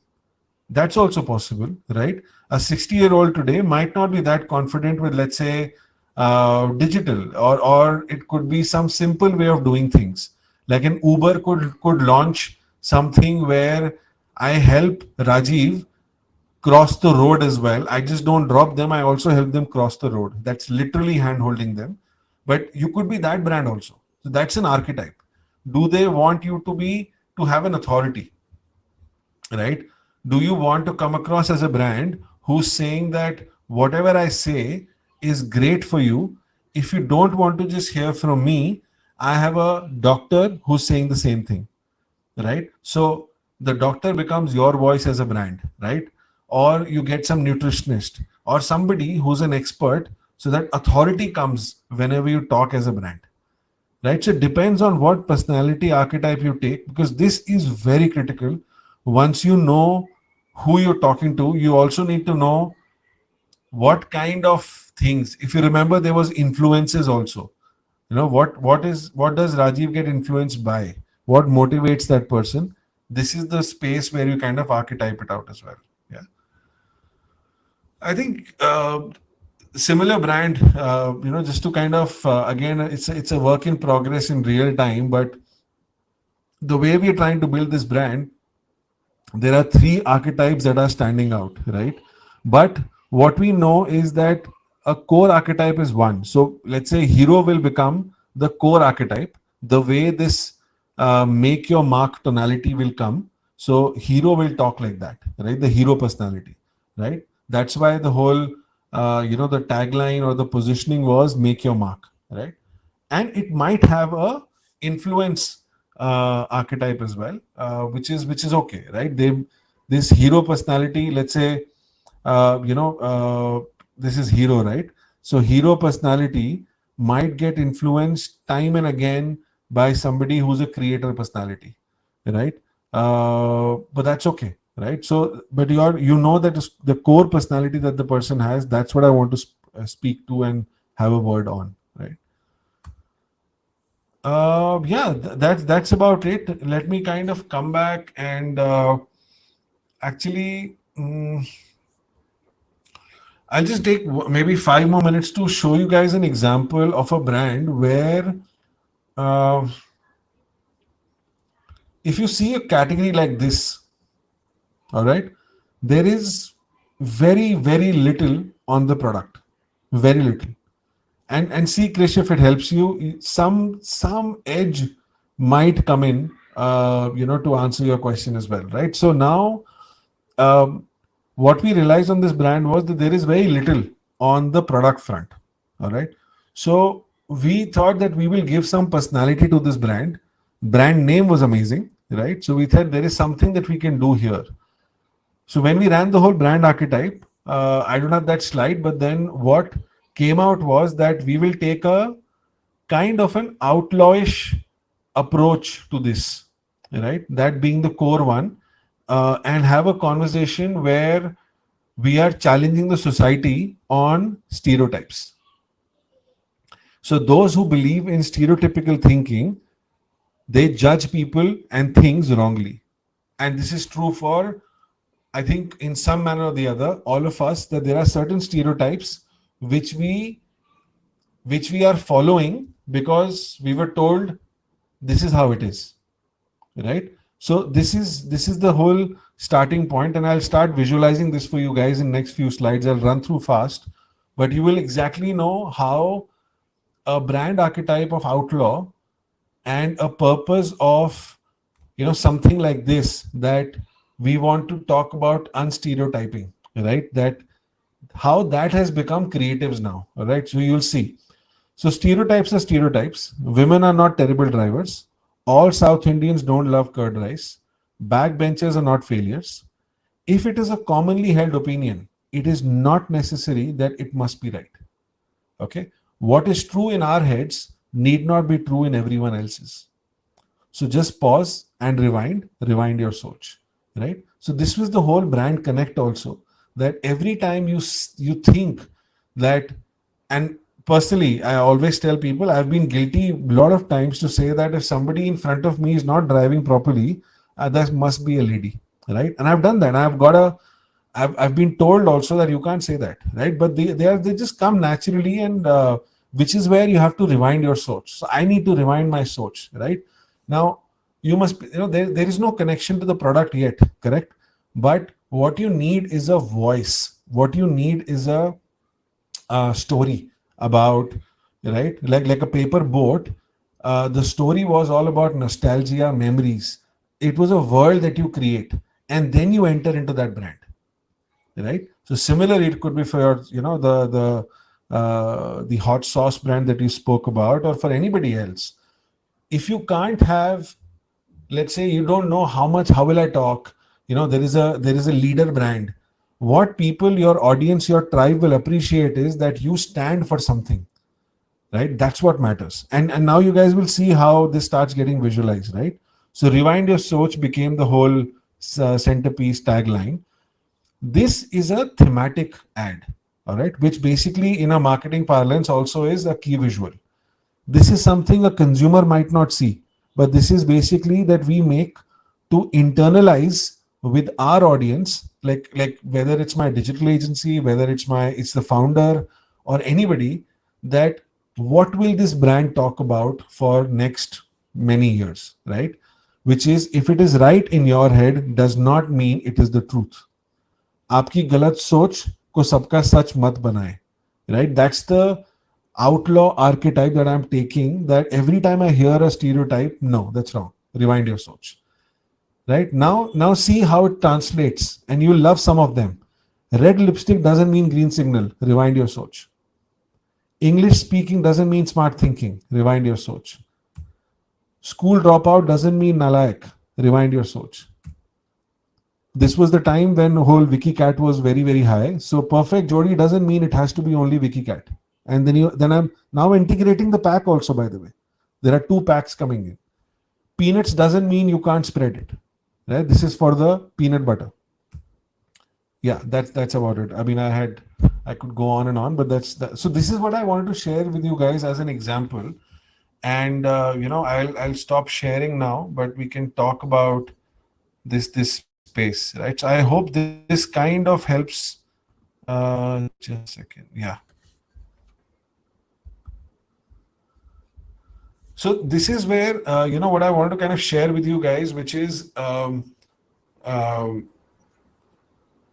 That's also possible, right? A 60-year-old today might not be that confident with, let's say, digital, or it could be some simple way of doing things. Like an Uber could launch something where I help Rajiv cross the road as well. I just don't drop them. I also help them cross the road. That's literally hand holding them. But you could be that brand also. So that's an archetype. Do they want you to have an authority, right? Do you want to come across as a brand who's saying that whatever I say is great for you? If you don't want to just hear from me, I have a doctor who's saying the same thing, right? So the doctor becomes your voice as a brand, right? Or you get some nutritionist or somebody who's an expert, so that authority comes whenever you talk as a brand, right? So it depends on what personality archetype you take, because this is very critical. Once you know who you're talking to, you also need to know what kind of things. If you remember, there was influences also. What does Rajiv get influenced by? What motivates that person? This is the space where you kind of archetype it out as well. Yeah, I think similar brand. Just to kind of again, it's a work in progress in real time, but the way we are trying to build this brand, there are three archetypes that are standing out, right? But what we know is that a core archetype is one. So let's say hero will become the core archetype. The way this make your mark tonality will come. So hero will talk like that, right? The hero personality, right? That's why the whole the tagline or the positioning was make your mark, right? And it might have a influence archetype as well, which is okay, right? This hero personality, let's say, this is hero, right? So hero personality might get influenced time and again by somebody who's a creator personality, right? But that's okay, right? So, but that is the core personality that the person has. That's what I want to speak to and have a word on, right? Yeah, that's about it. Let me kind of come back and actually, I'll just take maybe 5 more minutes to show you guys an example of a brand where, uh, if you see a category like this, all right, there is very, very little on the product, very little. And see, Krish, if it helps you, some edge might come in, to answer your question as well, right? So now, um, what we realized on this brand was that there is very little on the product front. All right. So we thought that we will give some personality to this brand. Brand name was amazing, right? So we thought there is something that we can do here. So when we ran the whole brand archetype, I don't have that slide, but then what came out was that we will take a kind of an outlawish approach to this, right? That being the core one, and have a conversation where we are challenging the society on stereotypes. So those who believe in stereotypical thinking, they judge people and things wrongly, and this is true for, I think, in some manner or the other, all of us, that there are certain stereotypes which we are following because we were told this is how it is, right? So this is the whole starting point, and I'll start visualizing this for you guys in next few slides. I'll run through fast, but you will exactly know how a brand archetype of outlaw and a purpose of, something like this, that we want to talk about unstereotyping, right? That how that has become creatives now, all right? So you'll see. So stereotypes are stereotypes. Women are not terrible drivers. All South Indians don't love curd rice. Backbenchers are not failures. If it is a commonly held opinion, it is not necessary that it must be right. Okay? What is true in our heads need not be true in everyone else's. So just pause and rewind your search, right? So this was the whole brand connect also, that every time you think that, and personally, I always tell people, I've been guilty a lot of times to say that if somebody in front of me is not driving properly, that must be a lady, right? And I've done that. I've been told also that you can't say that, right? But they just come naturally, and which is where you have to rewind your source. So I need to rewind my source, right? Now you must there is no connection to the product yet, correct? But what you need is a voice. What you need is a story about, right? Like a paper boat. The story was all about nostalgia, memories. It was a world that you create, and then you enter into that brand, right? So similarly, it could be for your, the hot sauce brand that you spoke about, or for anybody else. If you can't have, let's say, you don't know how will I talk, there is a leader brand. What people, your audience, your tribe will appreciate is that you stand for something, right? That's what matters. And now you guys will see how this starts getting visualized, right? So rewind your search became the whole centerpiece tagline. This is a thematic ad, all right, which basically in a marketing parlance also is a key visual. This is something a consumer might not see, but this is basically that we make to internalize with our audience, like whether it's my digital agency, whether it's the founder or anybody, that what will this brand talk about for next many years, right? Which is, if it is right in your head, does not mean it is the truth. आपकी गलत सोच को सबका सच मत बनाए, right? That's the outlaw archetype that I'm taking, that every time I hear a stereotype, no, that's wrong, rewind your search, right? Now see how it translates, and you'll love some of them. Red lipstick doesn't mean green signal, rewind your search. English speaking doesn't mean smart thinking, rewind your search. School dropout doesn't mean nalayak, rewind your search. This was the time when whole WikiCat was very, very high. So perfect Jodi doesn't mean it has to be only WikiCat. And then I'm now integrating the pack also, by the way. There are two packs coming in. Peanuts doesn't mean you can't spread it. Right? This is for the peanut butter. Yeah, that's about it. I mean, I could go on and on, but so this is what I wanted to share with you guys as an example. And I'll stop sharing now, but we can talk about this space, right? So I hope this kind of helps. Just a second. Yeah. So this is where what I want to kind of share with you guys, which is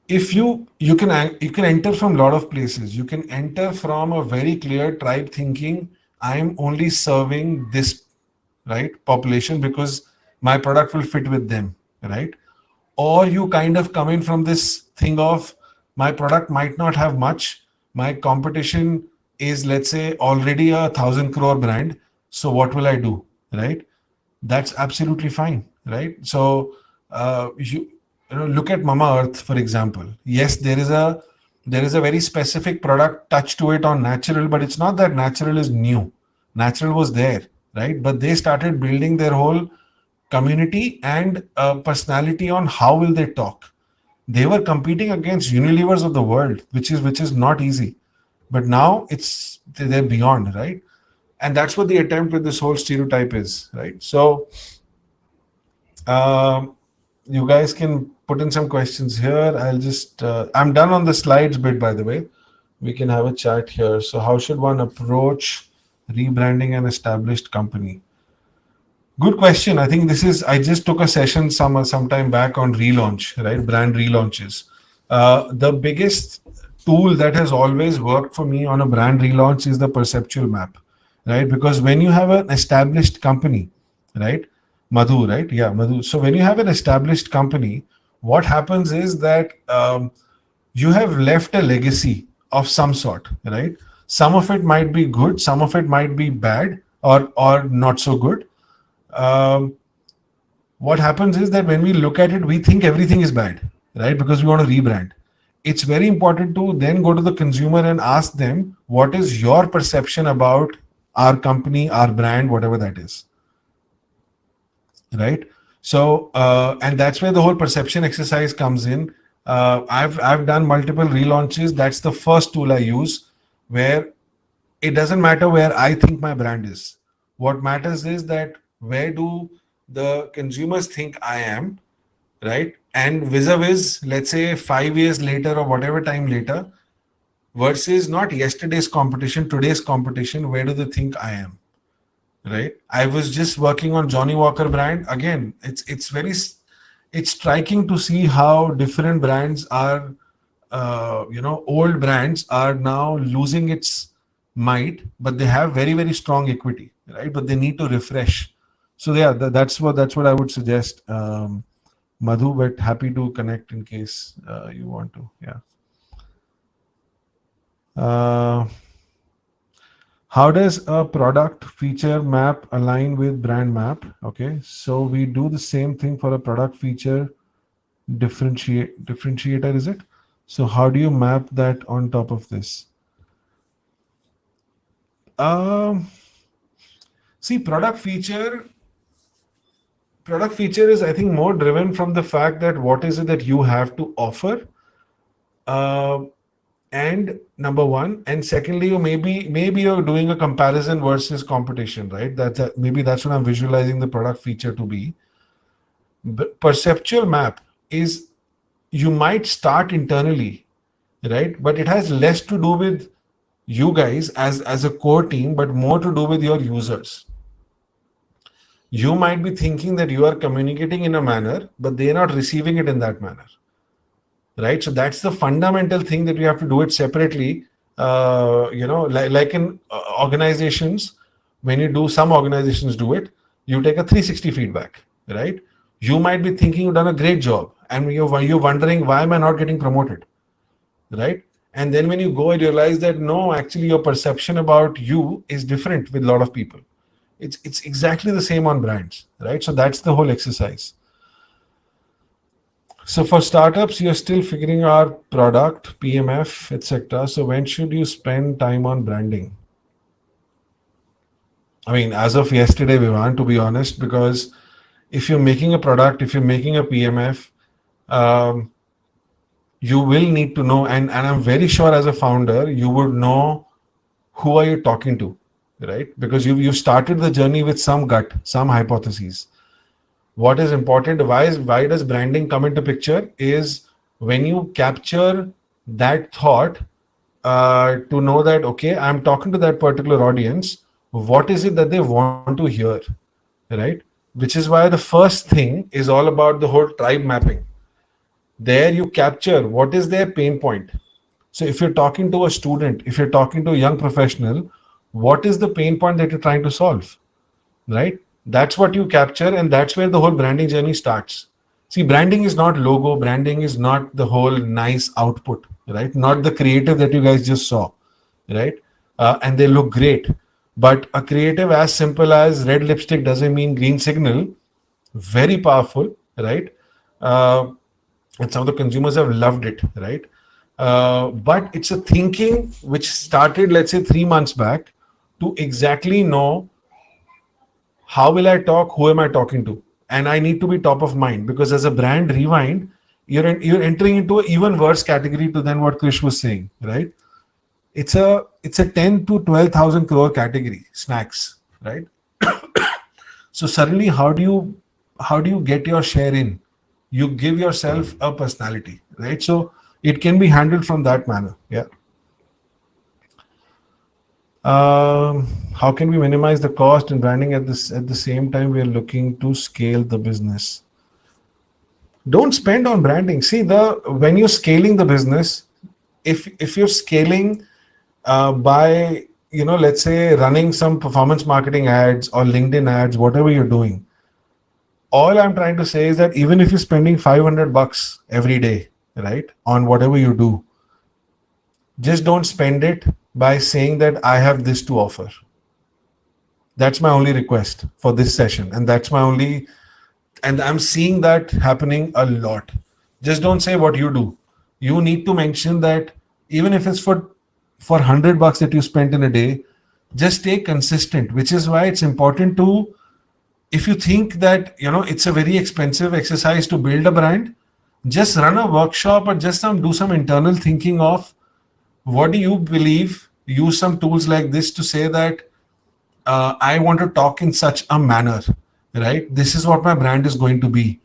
if you can enter from a lot of places. You can enter from a very clear tribe thinking, I'm only serving this, right, population because my product will fit with them, right? Or you kind of come in from this thing of, my product might not have much, my competition is, let's say, already 1,000 crore brand, so what will I do, right? That's absolutely fine, right? So look at Mama Earth, for example. Yes, there is a very specific product touch to it on natural, but it's not that natural is new. Natural was there, right? But they started building their whole community and personality on how will they talk. They were competing against Unilevers of the world, which is not easy. But now they're beyond, right? And that's what the attempt with this whole stereotype is, right? So you guys can put in some questions here. I'll just, I'm done on the slides bit, by the way. We can have a chat here. So, how should one approach rebranding an established company? Good question. I think this is. I just took a session some time back on relaunch, right? Brand relaunches. The biggest tool that has always worked for me on a brand relaunch is the perceptual map, right? Because when you have an established company, right, Madhu, right? Yeah, Madhu. So when you have an established company, what happens is that you have left a legacy of some sort, right? Some of it might be good, some of it might be bad or not so good. um, what happens is that when we look at it, we think everything is bad, right? Because we want to rebrand. It's very important to then go to the consumer and ask them, what is your perception about our company, our brand, whatever that is, right? So, and that's where the whole perception exercise comes in. I've done multiple relaunches. That's the first tool I use, where it doesn't matter where I think my brand is. What matters is that where do the consumers think I am, right? And vis-a-vis, let's say 5 years later or whatever time later, versus not yesterday's competition, today's competition, where do they think I am, right? I was just working on Johnny Walker brand. Again, it's striking to see how different brands are, old brands are now losing its might, but they have very, very strong equity, right? But they need to refresh. So yeah, that's what I would suggest, Madhu. But happy to connect in case you want to. Yeah. Uh, how does a product feature map align with brand map? Okay, so we do the same thing for a product feature differentiator, is it? So how do you map that on top of this? Um, See, product feature is, I think, more driven from the fact that what is it that you have to offer, uh, and number one, and secondly, you maybe you're doing a comparison versus competition, right? Maybe that's what I'm visualizing the product feature to be. Perceptual map is, you might start internally, right? But it has less to do with you guys as a core team, but more to do with your users. You might be thinking that you are communicating in a manner, but they are not receiving it in that manner, right? So that's the fundamental thing, that you have to do it separately. Like in organizations, when you do, some organizations do it, you take a 360 feedback, right? You might be thinking you've done a great job, and you're wondering, why am I not getting promoted, right? And then when you go and realize that no, actually your perception about you is different with a lot of people. It's exactly the same on brands, right? So that's the whole exercise. So for startups, you're still figuring out product, PMF, etc. So when should you spend time on branding? I mean, as of yesterday, Vivan, to be honest, because if you're making a product, if you're making a PMF, um, you will need to know, and I'm very sure as a founder, you would know who are you talking to, right? Because you started the journey with some gut, some hypotheses. What is important, why does branding come into picture, is when you capture that thought, to know that, okay, I'm talking to that particular audience, what is it that they want to hear, right? Which is why the first thing is all about the whole tribe mapping. There you capture what is their pain point. So if you're talking to a student, if you're talking to a young professional, what is the pain point that you're trying to solve, right? That's what you capture, and that's where the whole branding journey starts. See, branding is not logo, branding is not the whole nice output, right? Not the creative that you guys just saw, right? And they look great. But a creative as simple as red lipstick doesn't mean green signal, very powerful, right? Uh, and some of the consumers have loved it, right? But it's a thinking which started, let's say, 3 months back, to exactly know, how will I talk, who am I talking to, and I need to be top of mind, because as a brand rewind, you're entering into an even worse category to than what Krish was saying, right? It's a 10 to 12,000 crore category, snacks, right? So suddenly, how do you get your share in? you give yourself a personality, right? So it can be handled from that manner. Yeah. How can we minimize the cost and branding at the same time we are looking to scale the business? Don't spend on branding. See, the when you're scaling the business, if you're scaling by, let's say, running some performance marketing ads or LinkedIn ads, whatever you're doing, all I'm trying to say is that even if you're spending $500 every day, right, on whatever you do, just don't spend it by saying that I have this to offer. That's my only request for this session, and that's my only, and I'm seeing that happening a lot. Just don't say what you do. You need to mention that even if it's for $100 that you spent in a day, just stay consistent. Which is why it's important to, if you think that it's a very expensive exercise to build a brand, just run a workshop or just do some internal thinking of what do you believe. Use some tools like this to say that I want to talk in such a manner, right? This is what my brand is going to be.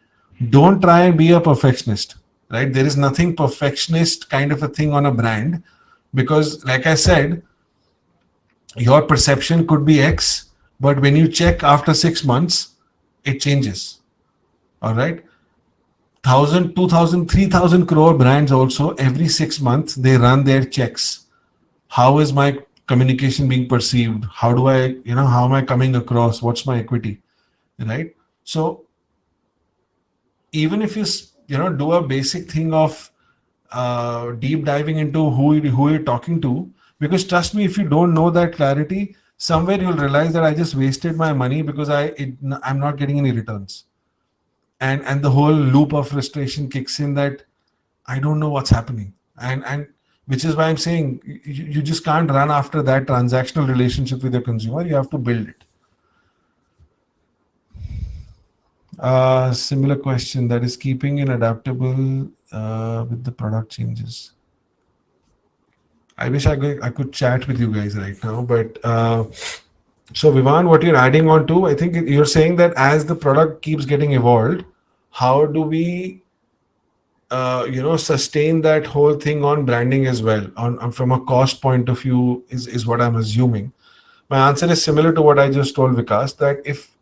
Don't try and be a perfectionist, right? There is nothing perfectionist kind of a thing on a brand, because, like I said, your perception could be X, but when you check after 6 months, it changes. All right. 1,000, 2,000, 3,000 crore brands also, every 6 months, they run their checks. How is my communication being perceived? How do I, how am I coming across? What's my equity? Right. So even if you do a basic thing of deep diving into who you're talking to, because trust me, if you don't know that clarity, somewhere you'll realize that I just wasted my money because I'm not getting any returns, and the whole loop of frustration kicks in that I don't know what's happening, and which is why I'm saying you just can't run after that transactional relationship with your consumer. You have to build it. Similar question, that is keeping in adaptable with the product changes. I wish I could chat with you guys right now, but so Vivan, what you're adding on to, I think you're saying that as the product keeps getting evolved, how do we sustain that whole thing on branding as well, on from a cost point of view, is what I'm assuming. My answer is similar to what I just told Vikas, that if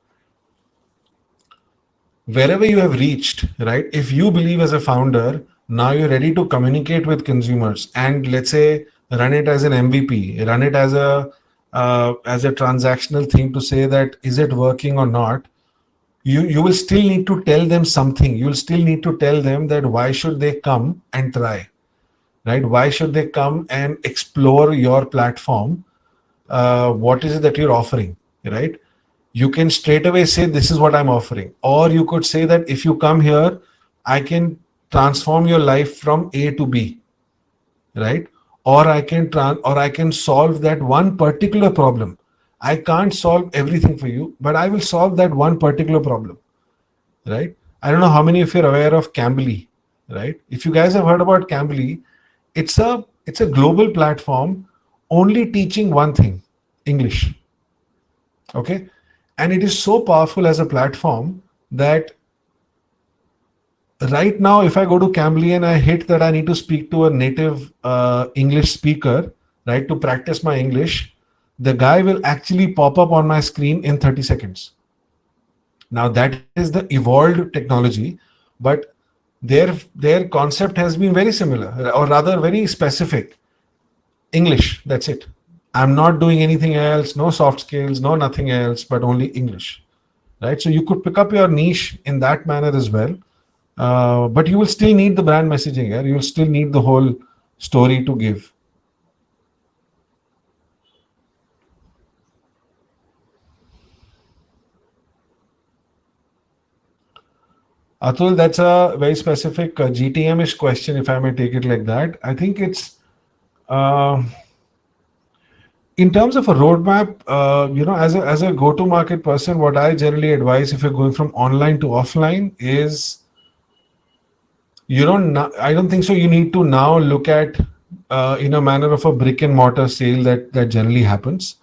wherever you have reached, right, if you believe as a founder, now you're ready to communicate with consumers and, let's say, run it as an MVP, run it as a transactional thing to say that is it working or not. You will still need to tell them something. You'll still need to tell them that why should they come and try, right? Why should they come and explore your platform? What is it that you're offering, right? You can straight away say this is what I'm offering, or you could say that if you come here, I can transform your life from A to B, right? Or I can solve that one particular problem. I can't solve everything for you, but I will solve that one particular problem, right? I don't know how many of you are aware of Cambly, right? If you guys have heard about Cambly, it's a global platform only teaching one thing, English. Okay, and it is so powerful as a platform that right now, if I go to Cambly and I hit that I need to speak to a native English speaker, right, to practice my English, the guy will actually pop up on my screen in 30 seconds. Now that is the evolved technology, but their concept has been very similar, or rather very specific. English, that's it. I'm not doing anything else, no soft skills, no nothing else, but only English, right? So you could pick up your niche in that manner as well. But you will still need the brand messaging here. You will still need the whole story to give. Atul, that's a very specific GTM-ish question, if I may take it like that. I think it's uh, in terms of a roadmap. As a go-to-market person, what I generally advise if you're going from online to offline is I don't think so you need to now look at in a manner of a brick and mortar sale that generally happens,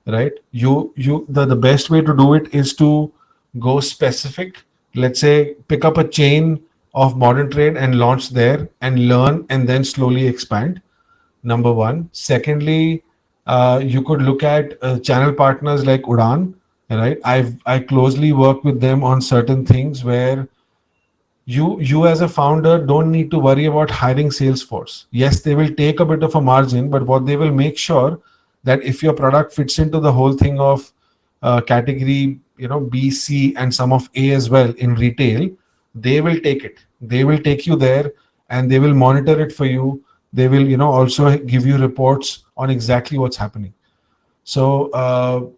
right? The best way to do it is to go specific. Let's say pick up a chain of modern trade and launch there and learn and then slowly expand. Number one. Secondly, you could look at channel partners like Udan, right? I closely work with them on certain things where you as a founder don't need to worry about hiring Salesforce. Yes, they will take a bit of a margin, but what they will make sure that if your product fits into the whole thing of category, B, C, and some of A as well in retail, they will take it. They will take you there, and they will monitor it for you. They will, also give you reports on exactly what's happening. So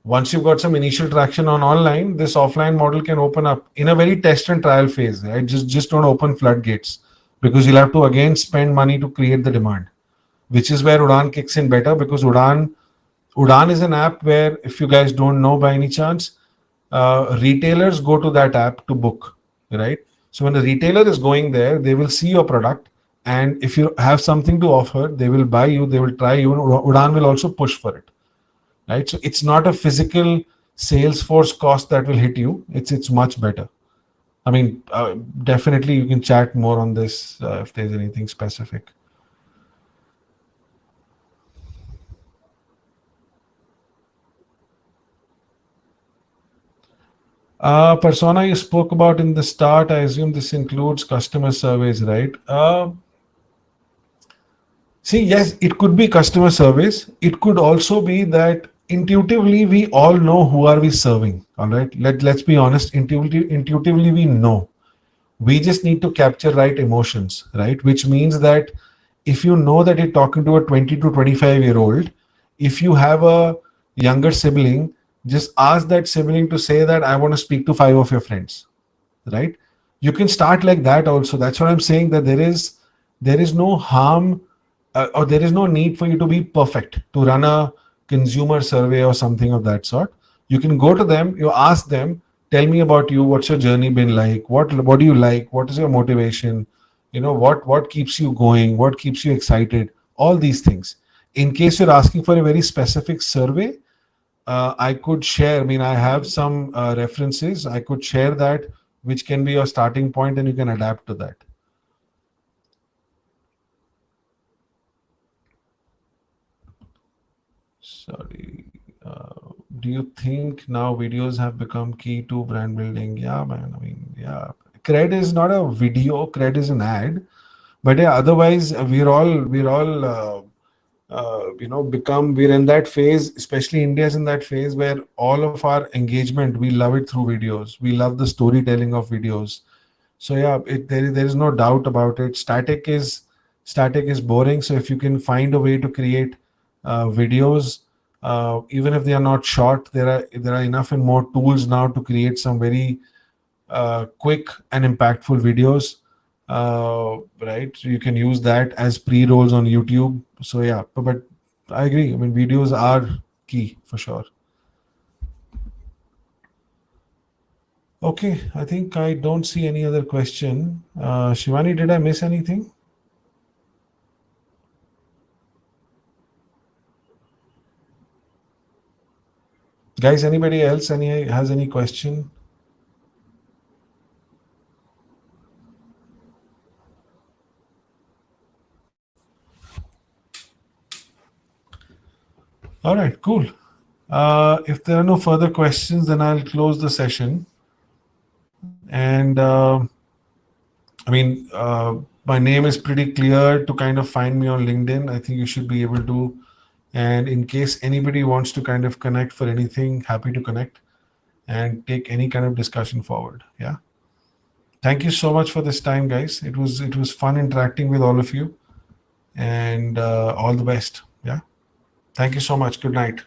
once you've got some initial traction on online, this offline model can open up in a very test and trial phase, right? Just don't open floodgates, because you'll have to again spend money to create the demand, which is where Udan kicks in better, because Udan is an app where, if you guys don't know by any chance, retailers go to that app to book, right? So when the retailer is going there, they will see your product, and if you have something to offer, they will buy you, they will try you, and Udan will also push for it, right? So it's not a physical sales force cost that will hit you. It's much better. I mean, definitely you can chat more on this if there's anything specific. Persona you spoke about in the start, I assume this includes customer surveys, right? See, yes, it could be customer service. It could also be that intuitively we all know who are we serving. All right. Let's be honest. Intuitively we know. We just need to capture right emotions, right? Which means that if you know that you're talking to a 20 to 25-year-old, if you have a younger sibling, just ask that sibling to say that I want to speak to five of your friends, right? You can start like that also. That's what I'm saying, that there is no harm, or there is no need for you to be perfect to run a consumer survey or something of that sort. You can go to them, you ask them, tell me about you, what's your journey been like, what do you like, what is your motivation, what keeps you going, what keeps you excited, all these things. In case you're asking for a very specific survey, I could share, I mean, I have some references, I could share that, which can be your starting point, and you can adapt to that. Sorry. Do you think now videos have become key to brand building? Yeah, man. I mean, yeah. Cred is not a video. Cred is an ad. But yeah, otherwise we're in that phase. Especially India is in that phase where all of our engagement, we love it through videos. We love the storytelling of videos. So yeah, there is no doubt about it. Static is boring. So if you can find a way to create videos, even if they are not short, there are enough and more tools now to create some very quick and impactful videos. Right, so you can use that as pre-rolls on YouTube. So yeah, but I agree. I mean, videos are key for sure. Okay, I think I don't see any other question. Shivani, did I miss anything? Guys, anybody else has any question? All right, cool. If there are no further questions, then I'll close the session. And I mean, my name is pretty clear to kind of find me on LinkedIn. I think you should be able to. And in case anybody wants to kind of connect for anything, happy to connect and take any kind of discussion forward. Yeah. Thank you so much for this time, guys. It was fun interacting with all of you, and all the best. Yeah. Thank you so much. Good night.